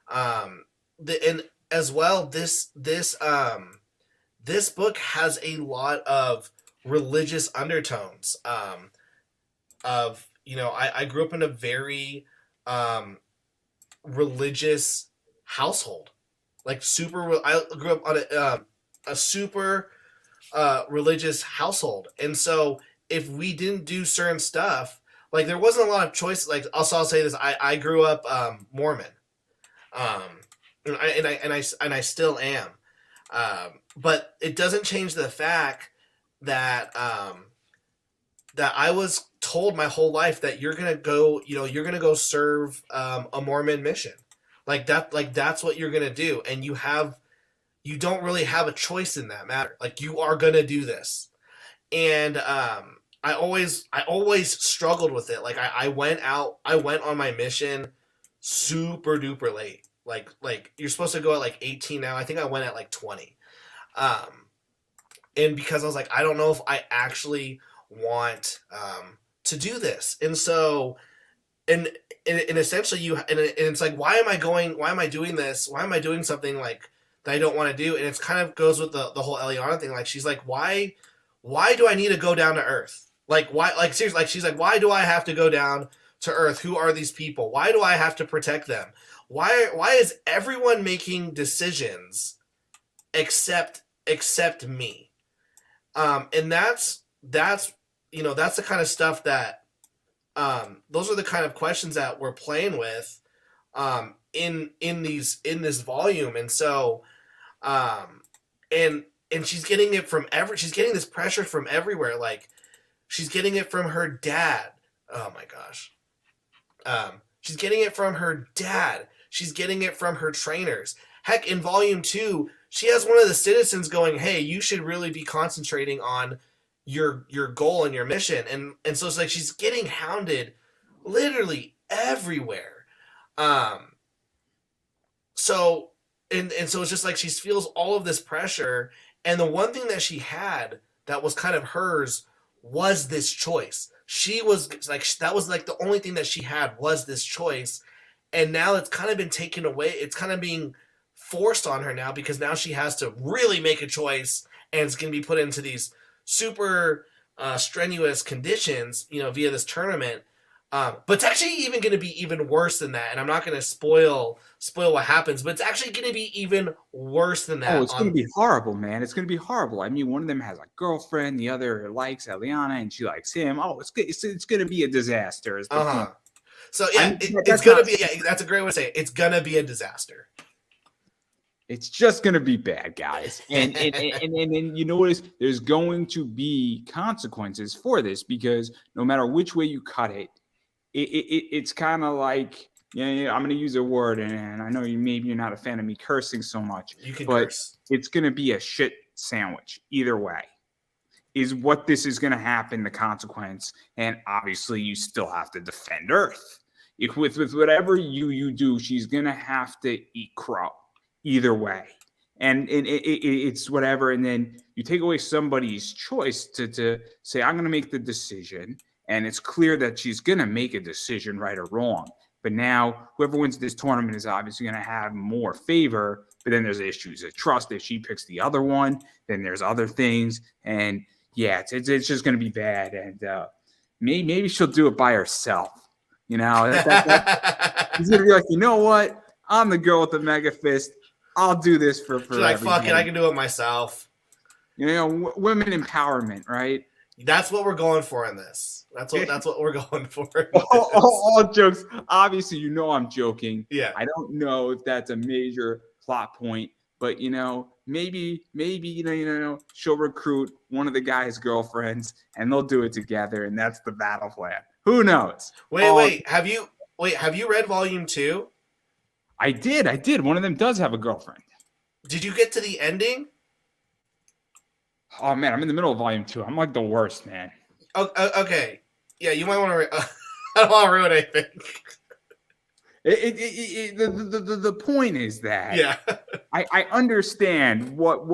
and as well, this book has a lot of religious undertones. I grew up in a very religious household, like I grew up on a super religious household, and so if we didn't do certain stuff, like there wasn't a lot of choice. Like I'll say this: I grew up Mormon, and I still am. But it doesn't change the fact that that I was told my whole life that you're gonna go serve a Mormon mission, like that's what you're gonna do, and you don't really have a choice in that matter. Like you are gonna do this, and I always struggled with it. Like I went on my mission super duper late. Like you're supposed to go at like 18 now. I think I went at like 20. And because I was like, I don't know if I actually want to do this. And so and essentially it's like, why am I doing this? Why am I doing something like that I don't want to do? And it's kind of goes with the whole Eliana thing. Like she's like, why do I need to go down to Earth? Like why, like seriously, like she's like, why do I have to go down to Earth? Who are these people? Why do I have to protect them? Why is everyone making decisions except me? And that's the kind of stuff that those are the kind of questions that we're playing with in this volume. And so and she's getting it from she's getting this pressure from everywhere. Like she's getting it from her dad. Oh my gosh. She's getting it from her dad. She's getting it from her trainers. Heck, in volume 2, she has one of the citizens going, hey, you should really be concentrating on your goal and your mission. And so it's like she's getting hounded literally everywhere. So it's just like she feels all of this pressure. And the one thing that she had that was kind of hers was this choice. She was like, that was like the only thing that she had was this choice. And now it's kind of been taken away. It's kind of being forced on her now, because now she has to really make a choice, and it's going to be put into these super strenuous conditions, via this tournament. But it's actually even going to be even worse than that. And I'm not going to spoil what happens, but it's actually going to be even worse than that. Oh, it's going to be horrible, man. It's going to be horrible. I mean, one of them has a girlfriend, the other likes Eliana, and she likes him. Oh, it's going to be a disaster. So yeah, it's going to be. Yeah, that's a great way to say it. It's going to be a disaster. It's just going to be bad, guys. And you know what is? There's going to be consequences for this, because no matter which way you cut it, it's kind of like, I'm going to use a word, and I know you're not a fan of me cursing so much. You can but curse. It's going to be a shit sandwich either way. Is what this is going to happen, the consequence. And obviously you still have to defend Earth. if with whatever you do, she's gonna have to eat crow either way. And it's whatever. And then you take away somebody's choice to say, I'm gonna make the decision, and it's clear that she's gonna make a decision, right or wrong. But now whoever wins this tournament is obviously gonna have more favor. But then there's issues of trust. If she picks the other one, then there's other things. And yeah, it's just gonna be bad. And maybe she'll do it by herself. You know, he's gonna be like, you know what? I'm the girl with the mega fist. I'll do this for She's like, fuck it, I can do it myself. You know, women empowerment, right? That's what we're going for in this. That's what we're going for. All jokes. Obviously, you know I'm joking. Yeah. I don't know if that's a major plot point, but you know, maybe she'll recruit one of the guy's girlfriends, and they'll do it together, and that's the battle plan. Who knows? Wait. Have you read Volume 2? I did. One of them does have a girlfriend. Did you get to the ending? Oh man, I'm in the middle of Volume 2. I'm like the worst, man. Okay. Yeah, you might want to. I don't want to ruin anything. The point is that yeah, I understand what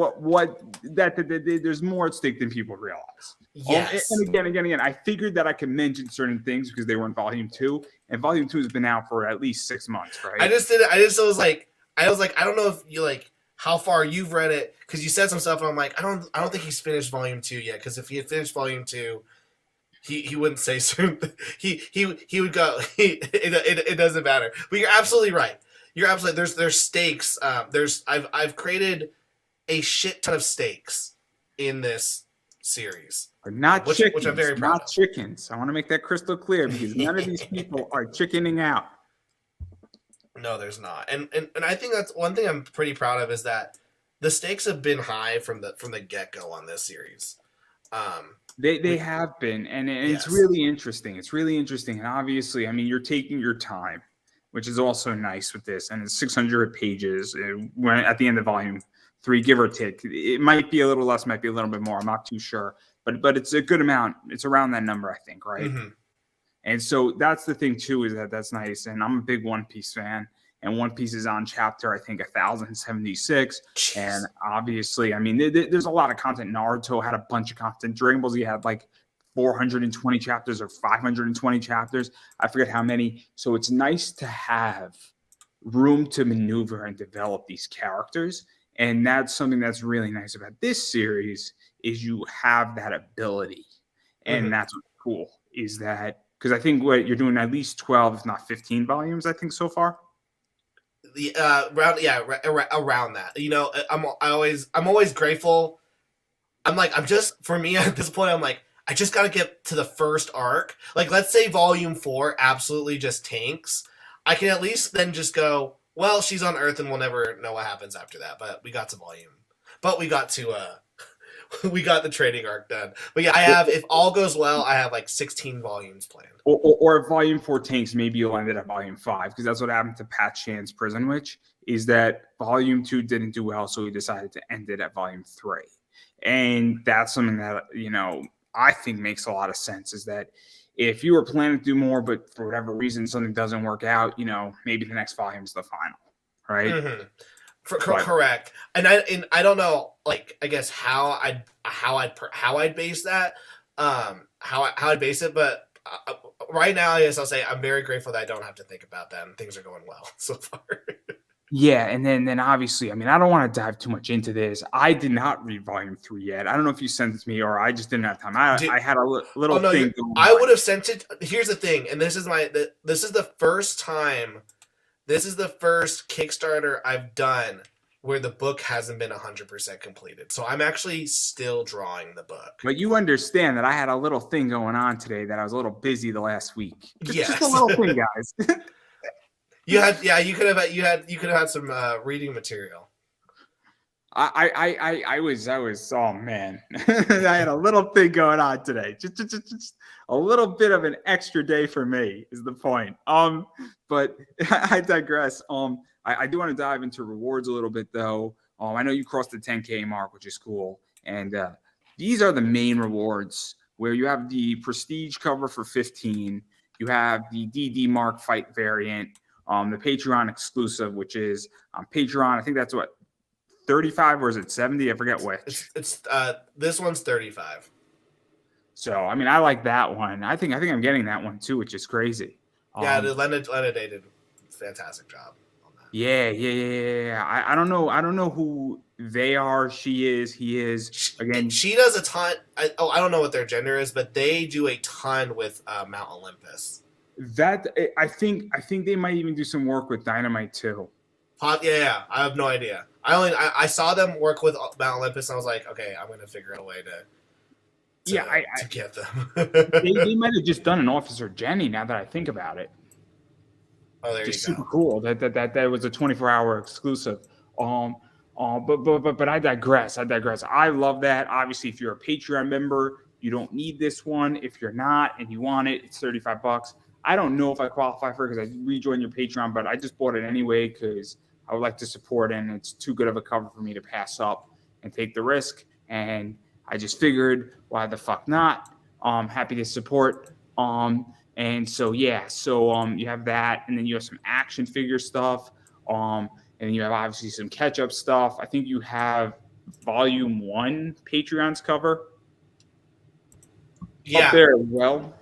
that there's more at stake than people realize. Yes. And again, I figured that I could mention certain things because they were in Volume 2, and Volume 2 has been out for at least 6 months, right? I was like, I don't know if you like how far you've read it because you said some stuff, and I'm like, I don't think he's finished Volume 2 yet, because if he had finished Volume 2, he wouldn't say certain. He would go. It doesn't matter. But you're absolutely right. There's stakes. I've created a shit ton of stakes in this series. Not chickens. Which I'm very proud not of. chickens. I want to make that crystal clear because none of these people are chickening out. No, there's not. And I think that's one thing I'm pretty proud of, is that the stakes have been high from the get-go on this series. They have been, and Yes. it's really interesting. It's really interesting, and obviously, I mean, you're taking your time, which is also nice with this. And it's 600 pages. When at the end of Volume 3, give or take, it might be a little less, might be a little bit more. I'm not too sure, but it's a good amount. It's around that number, I think, right? Mm-hmm. And so that's the thing too, is that's nice. And I'm a big One Piece fan, and One Piece is on chapter, I think, 1076. Jeez. And obviously, I mean, there's a lot of content. Naruto had a bunch of content. Dragon Ball Z had like 420 chapters or 520 chapters. I forget how many. So it's nice to have room to maneuver and develop these characters. And that's something that's really nice about this series, is you have that ability. And that's what's cool, is that, because I think what you're doing, at least 12, if not 15 volumes, I think, so far. Around that. You know, I'm always grateful. For me at this point, I'm like, I just got to get to the first arc. Like, let's say Volume 4 absolutely just tanks. I can at least then just go, well, she's on Earth and we'll never know what happens after that. But we got to Volume. But we got to we got the trading arc done. But yeah, I have, if all goes well, I have like 16 volumes planned. Or if Volume 4 tanks, maybe you'll end it at Volume 5, because that's what happened to Pat Chan's Prison Witch, is that Volume 2 didn't do well, so he decided to end it at Volume 3. And that's something that, you know, I think makes a lot of sense, is that if you were planning to do more, but for whatever reason something doesn't work out, you know, maybe the next volume is the final, right? Mm-hmm. Correct. And I don't know, like, I guess how I'd base that, how I'd base it, but right now, I guess I'll say I'm very grateful that I don't have to think about that, and things are going well so far. Yeah, and then obviously, I mean, I don't want to dive too much into this. I did not read Volume 3 yet. I don't know if you sent it to me or I just didn't have time. I had a little thing going I on. would have sent it. Here's the thing, and this is the first time. This is the first Kickstarter I've done where the book hasn't been 100% completed. So I'm actually still drawing the book. But you understand that I had a little thing going on today, that I was a little busy the last week. Yes. Just a little thing, guys. You could have had some reading material. I was oh man. I had a little thing going on today. Just a little bit of an extra day for me is the point. But I digress. I do want to dive into rewards a little bit though. I know you crossed the 10K mark, which is cool. And these are the main rewards, where you have the prestige cover for 15. You have the DD Mark Fight variant, the Patreon exclusive, which is on Patreon. I think that's what, 35 or is it 70? I forget which. It's this one's 35. So I mean, I like that one. I think I'm getting that one too, which is crazy. Yeah, Lena Day did a fantastic job on that. Yeah. I don't know who they are. She is. He is. Again, she does a ton. I don't know what their gender is, but they do a ton with Mount Olympus. That I think they might even do some work with Dynamite too. Yeah. I have no idea. I saw them work with Mount Olympus, and I was like, okay, I'm gonna figure out a way to get them. they might have just done an Officer Jenny. Now that I think about it, there just you go. super cool. That was a 24-hour exclusive. But I digress. I love that. Obviously, if you're a Patreon member, you don't need this one. If you're not and you want it, it's $35. I don't know if I qualify for it because I rejoined your Patreon, but I just bought it anyway because I would like to support it, and it's too good of a cover for me to pass up and take the risk. And I just figured, why the fuck not? Happy to support. And so you have that, and then you have some action figure stuff. And then you have obviously some catch-up stuff. I think you have Volume 1 Patreon's cover. Yeah. Up there as well.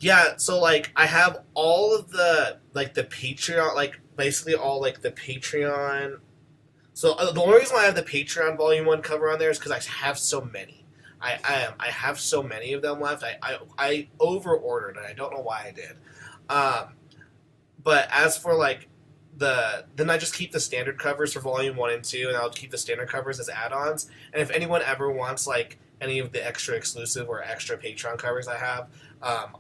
Yeah, so like I have all of the Patreon, like basically all like the Patreon. So the only reason why I have the Patreon Volume 1 cover on there is because I have so many. I have so many of them left. I over ordered and I don't know why I did. But as for like then I just keep the standard covers for Volume 1 and 2, and I'll keep the standard covers as add-ons. And if anyone ever wants like any of the extra exclusive or extra Patreon covers I have, I'm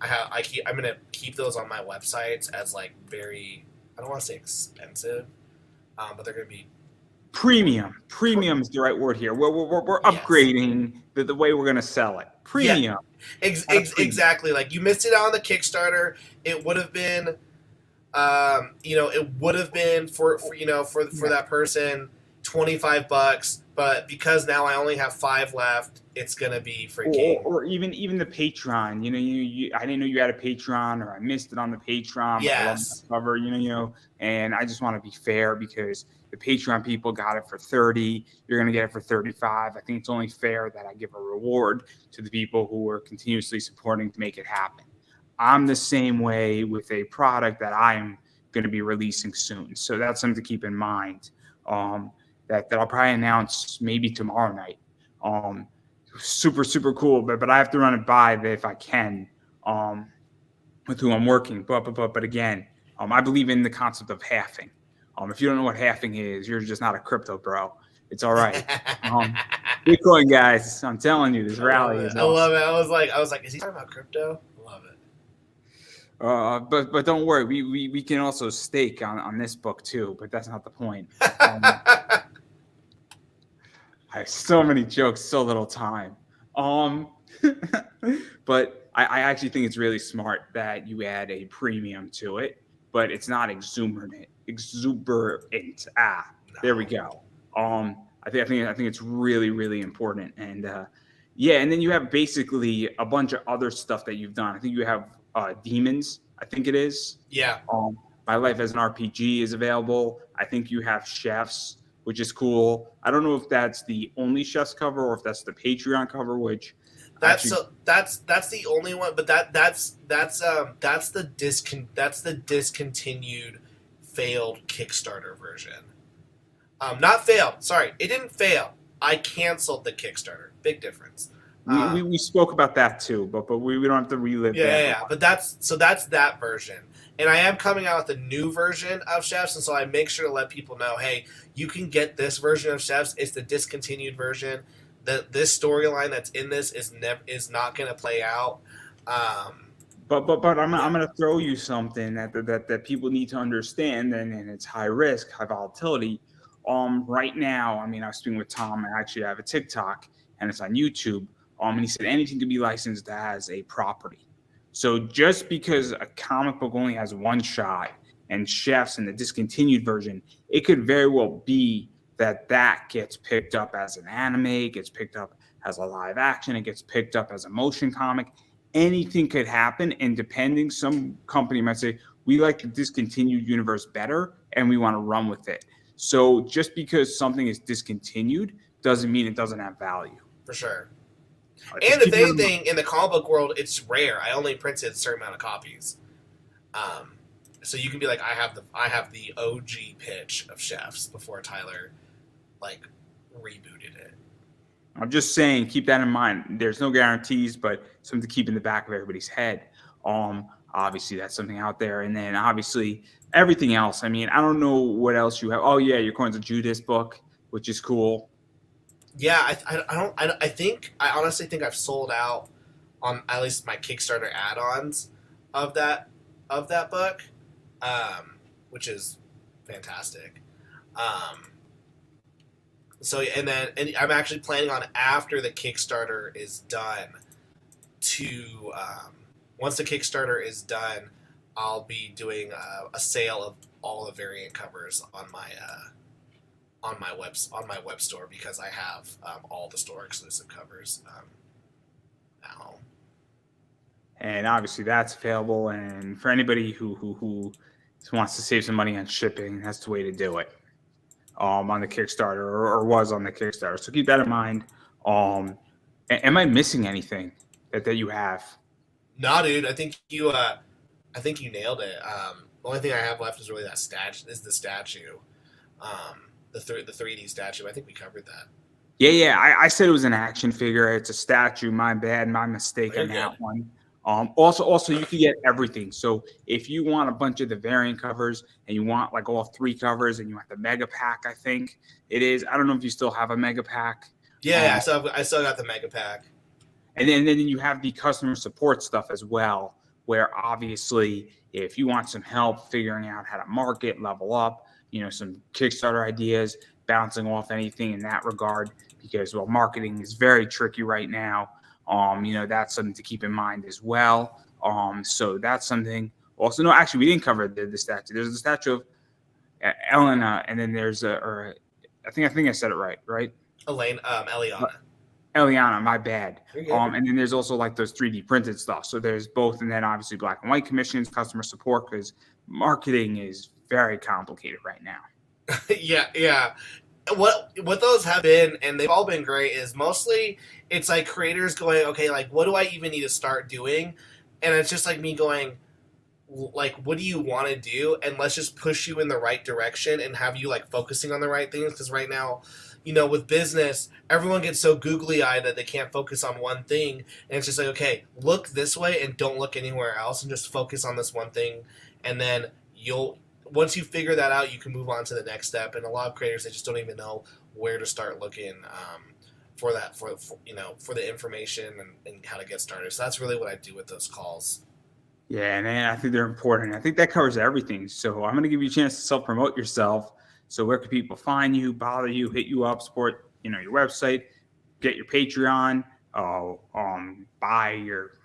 gonna keep those on my websites as like very, I don't want to say expensive, but they're gonna be premium. Premium is the right word here. We're upgrading the way we're gonna sell it. Premium. Yeah, exactly. Like you missed it out on the Kickstarter. It would have been, it would have been for that person $25, but because now I only have 5 left, it's gonna be freaking. Or even the Patreon. You I didn't know you had a Patreon, or I missed it on the Patreon. Yes. I love that cover, and I just want to be fair because the Patreon people got it for $30. You're gonna get it for $35. I think it's only fair that I give a reward to the people who are continuously supporting to make it happen. I'm the same way with a product that I'm going to be releasing soon. So that's something to keep in mind. That I'll probably announce maybe tomorrow night. Super, super cool. But I have to run it by if I can, with who I'm working. But again, I believe in the concept of halving. If you don't know what halving is, you're just not a crypto bro. It's all right. Bitcoin guys, I'm telling you, this rally is awesome. I love it. I was like, is he talking about crypto? I love it. But don't worry, we can also stake on this book too, but that's not the point. I have so many jokes, so little time. But I actually think it's really smart that you add a premium to it, but it's not exuberant. There we go. I think it's really, really important. And and then you have basically a bunch of other stuff that you've done. I think you have Demons, I think it is. Yeah. My Life as an RPG is available. I think you have Chefs, which is cool. I don't know if that's the only Chefs cover or if that's the Patreon cover, which that's the only one, but that's the discontinued failed Kickstarter version. Not failed. Sorry, it didn't fail. I canceled the Kickstarter. Big difference. We spoke about that too, but we don't have to relive that. Yeah. But that's that version. And I am coming out with a new version of Chefs, and so I make sure to let people know, hey, you can get this version of Chefs. It's the discontinued version. This storyline that's in this is not going to play out. But I'm going to throw you something that people need to understand, and it's high risk, high volatility. Right now, I was speaking with Tom. I actually have a TikTok, and it's on YouTube. And he said anything can be licensed as a property. So just because a comic book only has one shot and Chefs in the discontinued version, it could very well be that gets picked up as an anime, gets picked up as a live action, it gets picked up as a motion comic. anything could happen. And depending, some company might say, we like the discontinued universe better and we want to run with it. So just because something is discontinued doesn't mean it doesn't have value. For sure. Just And if keep that in mind. anything, in the comic book world, it's rare. I only printed a certain amount of copies. So you can be like, I have the OG pitch of Chefs before Tyler like rebooted it. I'm just saying, keep that in mind. There's no guarantees, but something to keep in the back of everybody's head. Obviously that's something out there. And then obviously everything else. I mean, I don't know what else you have. Oh yeah, your Coins of Judas book, which is cool. Yeah, I honestly think I've sold out on at least my Kickstarter add-ons of that book, which is fantastic. So and I'm actually planning on, after the Kickstarter is done, to once the Kickstarter is done, I'll be doing a sale of all the variant covers on my web store, because I have all the store exclusive covers at home. And obviously that's available. And for anybody who wants to save some money on shipping, that's the way to do it. On the Kickstarter, or was on the Kickstarter. So keep that in mind. Am I missing anything that you have? Nah, dude, I think you nailed it. The only thing I have left is really the statue. The 3D statue. I think we covered that. Yeah. I said it was an action figure. It's a statue. My bad. My mistake on that one. Also, you can get everything. So if you want a bunch of the variant covers and you want like all 3 covers and you want the mega pack, I think it is. I don't know if you still have a mega pack. Yeah, I still got the mega pack. And then you have the customer support stuff as well, where obviously if you want some help figuring out how to market, level up, some Kickstarter ideas, bouncing off anything in that regard, because marketing is very tricky right now. That's something to keep in mind as well. So that's something. Also, no, actually, we didn't cover the statue. There's a statue of Elena, and then there's I think I said it right? Eliana, my bad. And then there's also like those 3D printed stuff. So there's both, and then obviously black and white commissions, customer support, because marketing is very complicated right now. Yeah. What those have been, and they've all been great, is mostly it's like creators going, okay, like what do I even need to start doing? And it's just like me going, like, what do you want to do? And let's just push you in the right direction and have you like focusing on the right things. Because right now, with business, everyone gets so googly-eyed that they can't focus on one thing. And it's just like, okay, look this way and don't look anywhere else and just focus on this one thing. And then once you figure that out, you can move on to the next step. And a lot of creators, they just don't even know where to start looking for the information and how to get started. So that's really what I do with those calls. Yeah, and I think they're important. I think that covers everything. So I'm going to give you a chance to self-promote yourself. So where can people find you, bother you, hit you up, support, your website, get your Patreon, buy your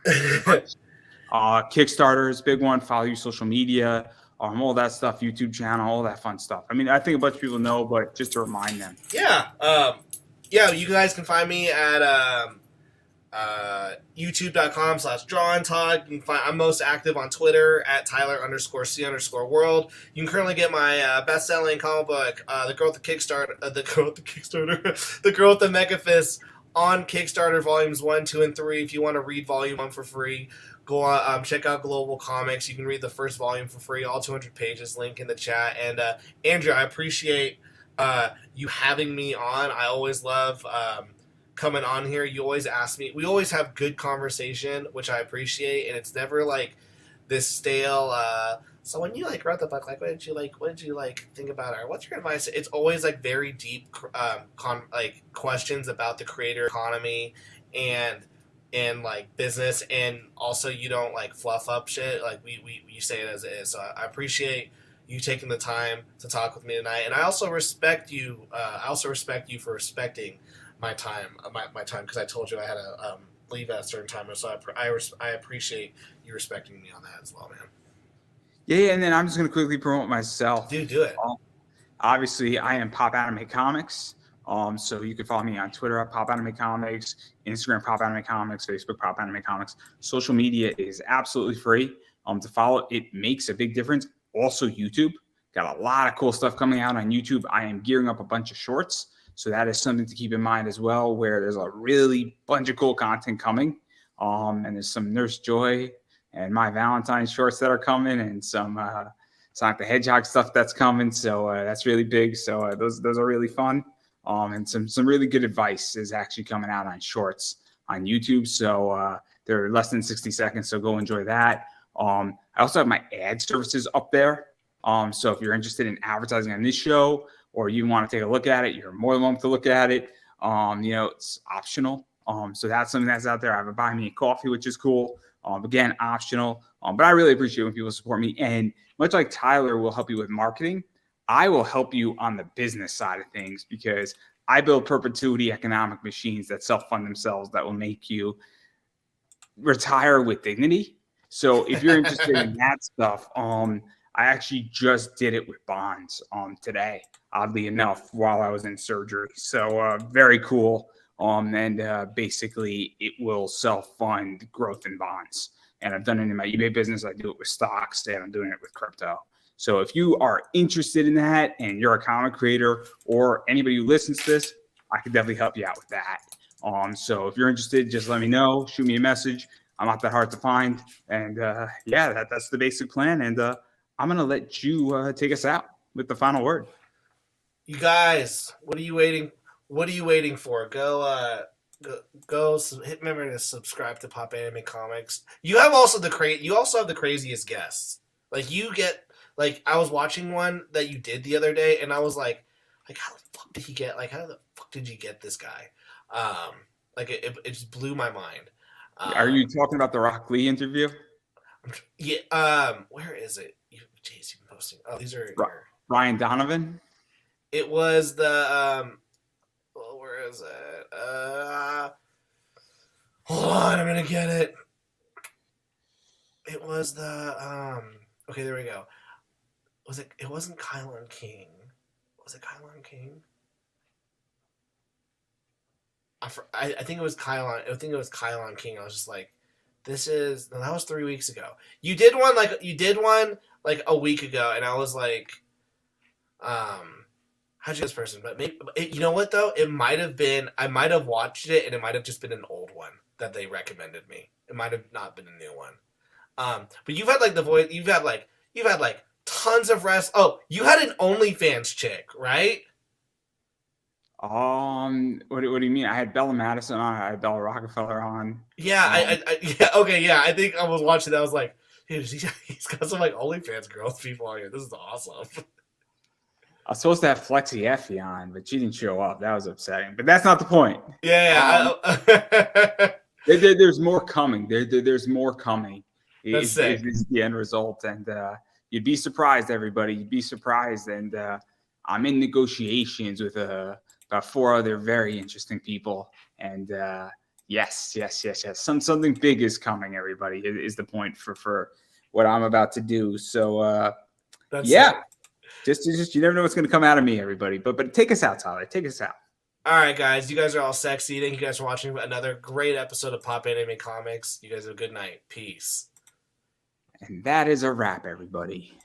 Kickstarter is a big one, follow your social media, all that stuff, YouTube channel, all that fun stuff. I mean, I think a bunch of people know, but just to remind them. Yeah. You guys can find me at youtube.com/drawandtalk. You can find, I'm most active on Twitter at Tyler_C_world. You can currently get my best-selling comic book, The Girl with the Kickstarter, The Girl with the Mega Fist, on Kickstarter volumes 1, 2, and 3. If you want to read volume 1 for free, go on, check out Global Comics. You can read the first volume for free, all 200 pages, link in the chat. And Andrew, I appreciate you having me on. I always love coming on here. You always ask me. We always have good conversation, which I appreciate, and it's never like this stale. So when you like wrote the book, like what did you think about it? Or what's your advice? It's always like very deep questions about the creator economy and like business, and also you don't like fluff up shit. Like you say it as it is. So I appreciate you taking the time to talk with me tonight, and I also respect you. For respecting my time, because I told you I had to leave at a certain time, so I appreciate you respecting me on that as well, man. Yeah, and then I'm just going to quickly promote myself. Dude, do it. Obviously, I am Pop Anime Comics. So you can follow me on Twitter at Pop Anime Comics, Instagram Pop Anime Comics, Facebook Pop Anime Comics. Social media is absolutely free to follow. It makes a big difference. Also, YouTube. Got a lot of cool stuff coming out on YouTube. I am gearing up a bunch of shorts. So that is something to keep in mind as well, where there's a really bunch of cool content coming. And there's some Nurse Joy and My Valentine shorts that are coming, and some Sonic the Hedgehog stuff that's coming. So that's really big. So those are really fun. And some really good advice is actually coming out on shorts on YouTube. So they're less than 60 seconds. So go enjoy that. I also have my ad services up there. So if you're interested in advertising on this show, or you want to take a look at it, you're more than welcome to look at it. It's optional. So that's something that's out there. I have a Buy Me a Coffee, which is cool. Again, optional. But I really appreciate when people support me. And much like Tyler will help you with marketing, I will help you on the business side of things, because I build perpetuity economic machines that self-fund themselves, that will make you retire with dignity. So if you're interested in that stuff, I actually just did it with bonds today, oddly enough, while I was in surgery. So very cool. And basically it will self-fund growth in bonds. And I've done it in my eBay business. I do it with stocks, and I'm doing it with crypto. So if you are interested in that, and you're a comic creator, or anybody who listens to this, I could definitely help you out with that. So if you're interested, just let me know. Shoot me a message. I'm not that hard to find. And that's the basic plan. And I'm going to let you take us out with the final word. You guys, what are you waiting? What are you waiting for? Go remember to subscribe to Pop Anime Comics. You also have the craziest guests. Like, you get, like, I was watching one that you did the other day, and I was like how the fuck did he get, like, how the fuck did you get this guy? It just blew my mind. Are you talking about the Rock Lee interview? Yeah. Where is it? Jeez, you've been posting. Oh, these are Ryan Donovan. It was the where is it? Hold on, I'm gonna get it. It was the okay, there we go. It wasn't Kylon King. Was it Kylon King? I think it was Kylon. I think it was Kylon King. I was just like, that was 3 weeks ago. You did one like a week ago, and I was like, how'd you get this person? But maybe, you know what though? It might have been, I might have watched it, and it might have just been an old one that they recommended me. It might have not been a new one. But you've had like the voice. You've had like tons of rest. Oh, you had an OnlyFans chick, right? What do you mean? I had Bella Madison on. I had Bella Rockefeller on. Yeah, I think I was watching that. I was like, dude, he's got some like OnlyFans girls people on here. This is awesome. I was supposed to have Flexi Effie on, but she didn't show up. That was upsetting. But that's not the point. Yeah. There's more coming. There's more coming. That's sick. It's the end result, and you'd be surprised, everybody. You'd be surprised, and I'm in negotiations with about 4 other very interesting people, and yes. Something big is coming. Everybody is the point for what I'm about to do. So That's yeah. sick. Just you never know what's going to come out of me, everybody. But take us out, Tyler. Take us out. All right, guys. You guys are all sexy. Thank you guys for watching another great episode of Pop Anime Comics. You guys have a good night. Peace. And that is a wrap, everybody.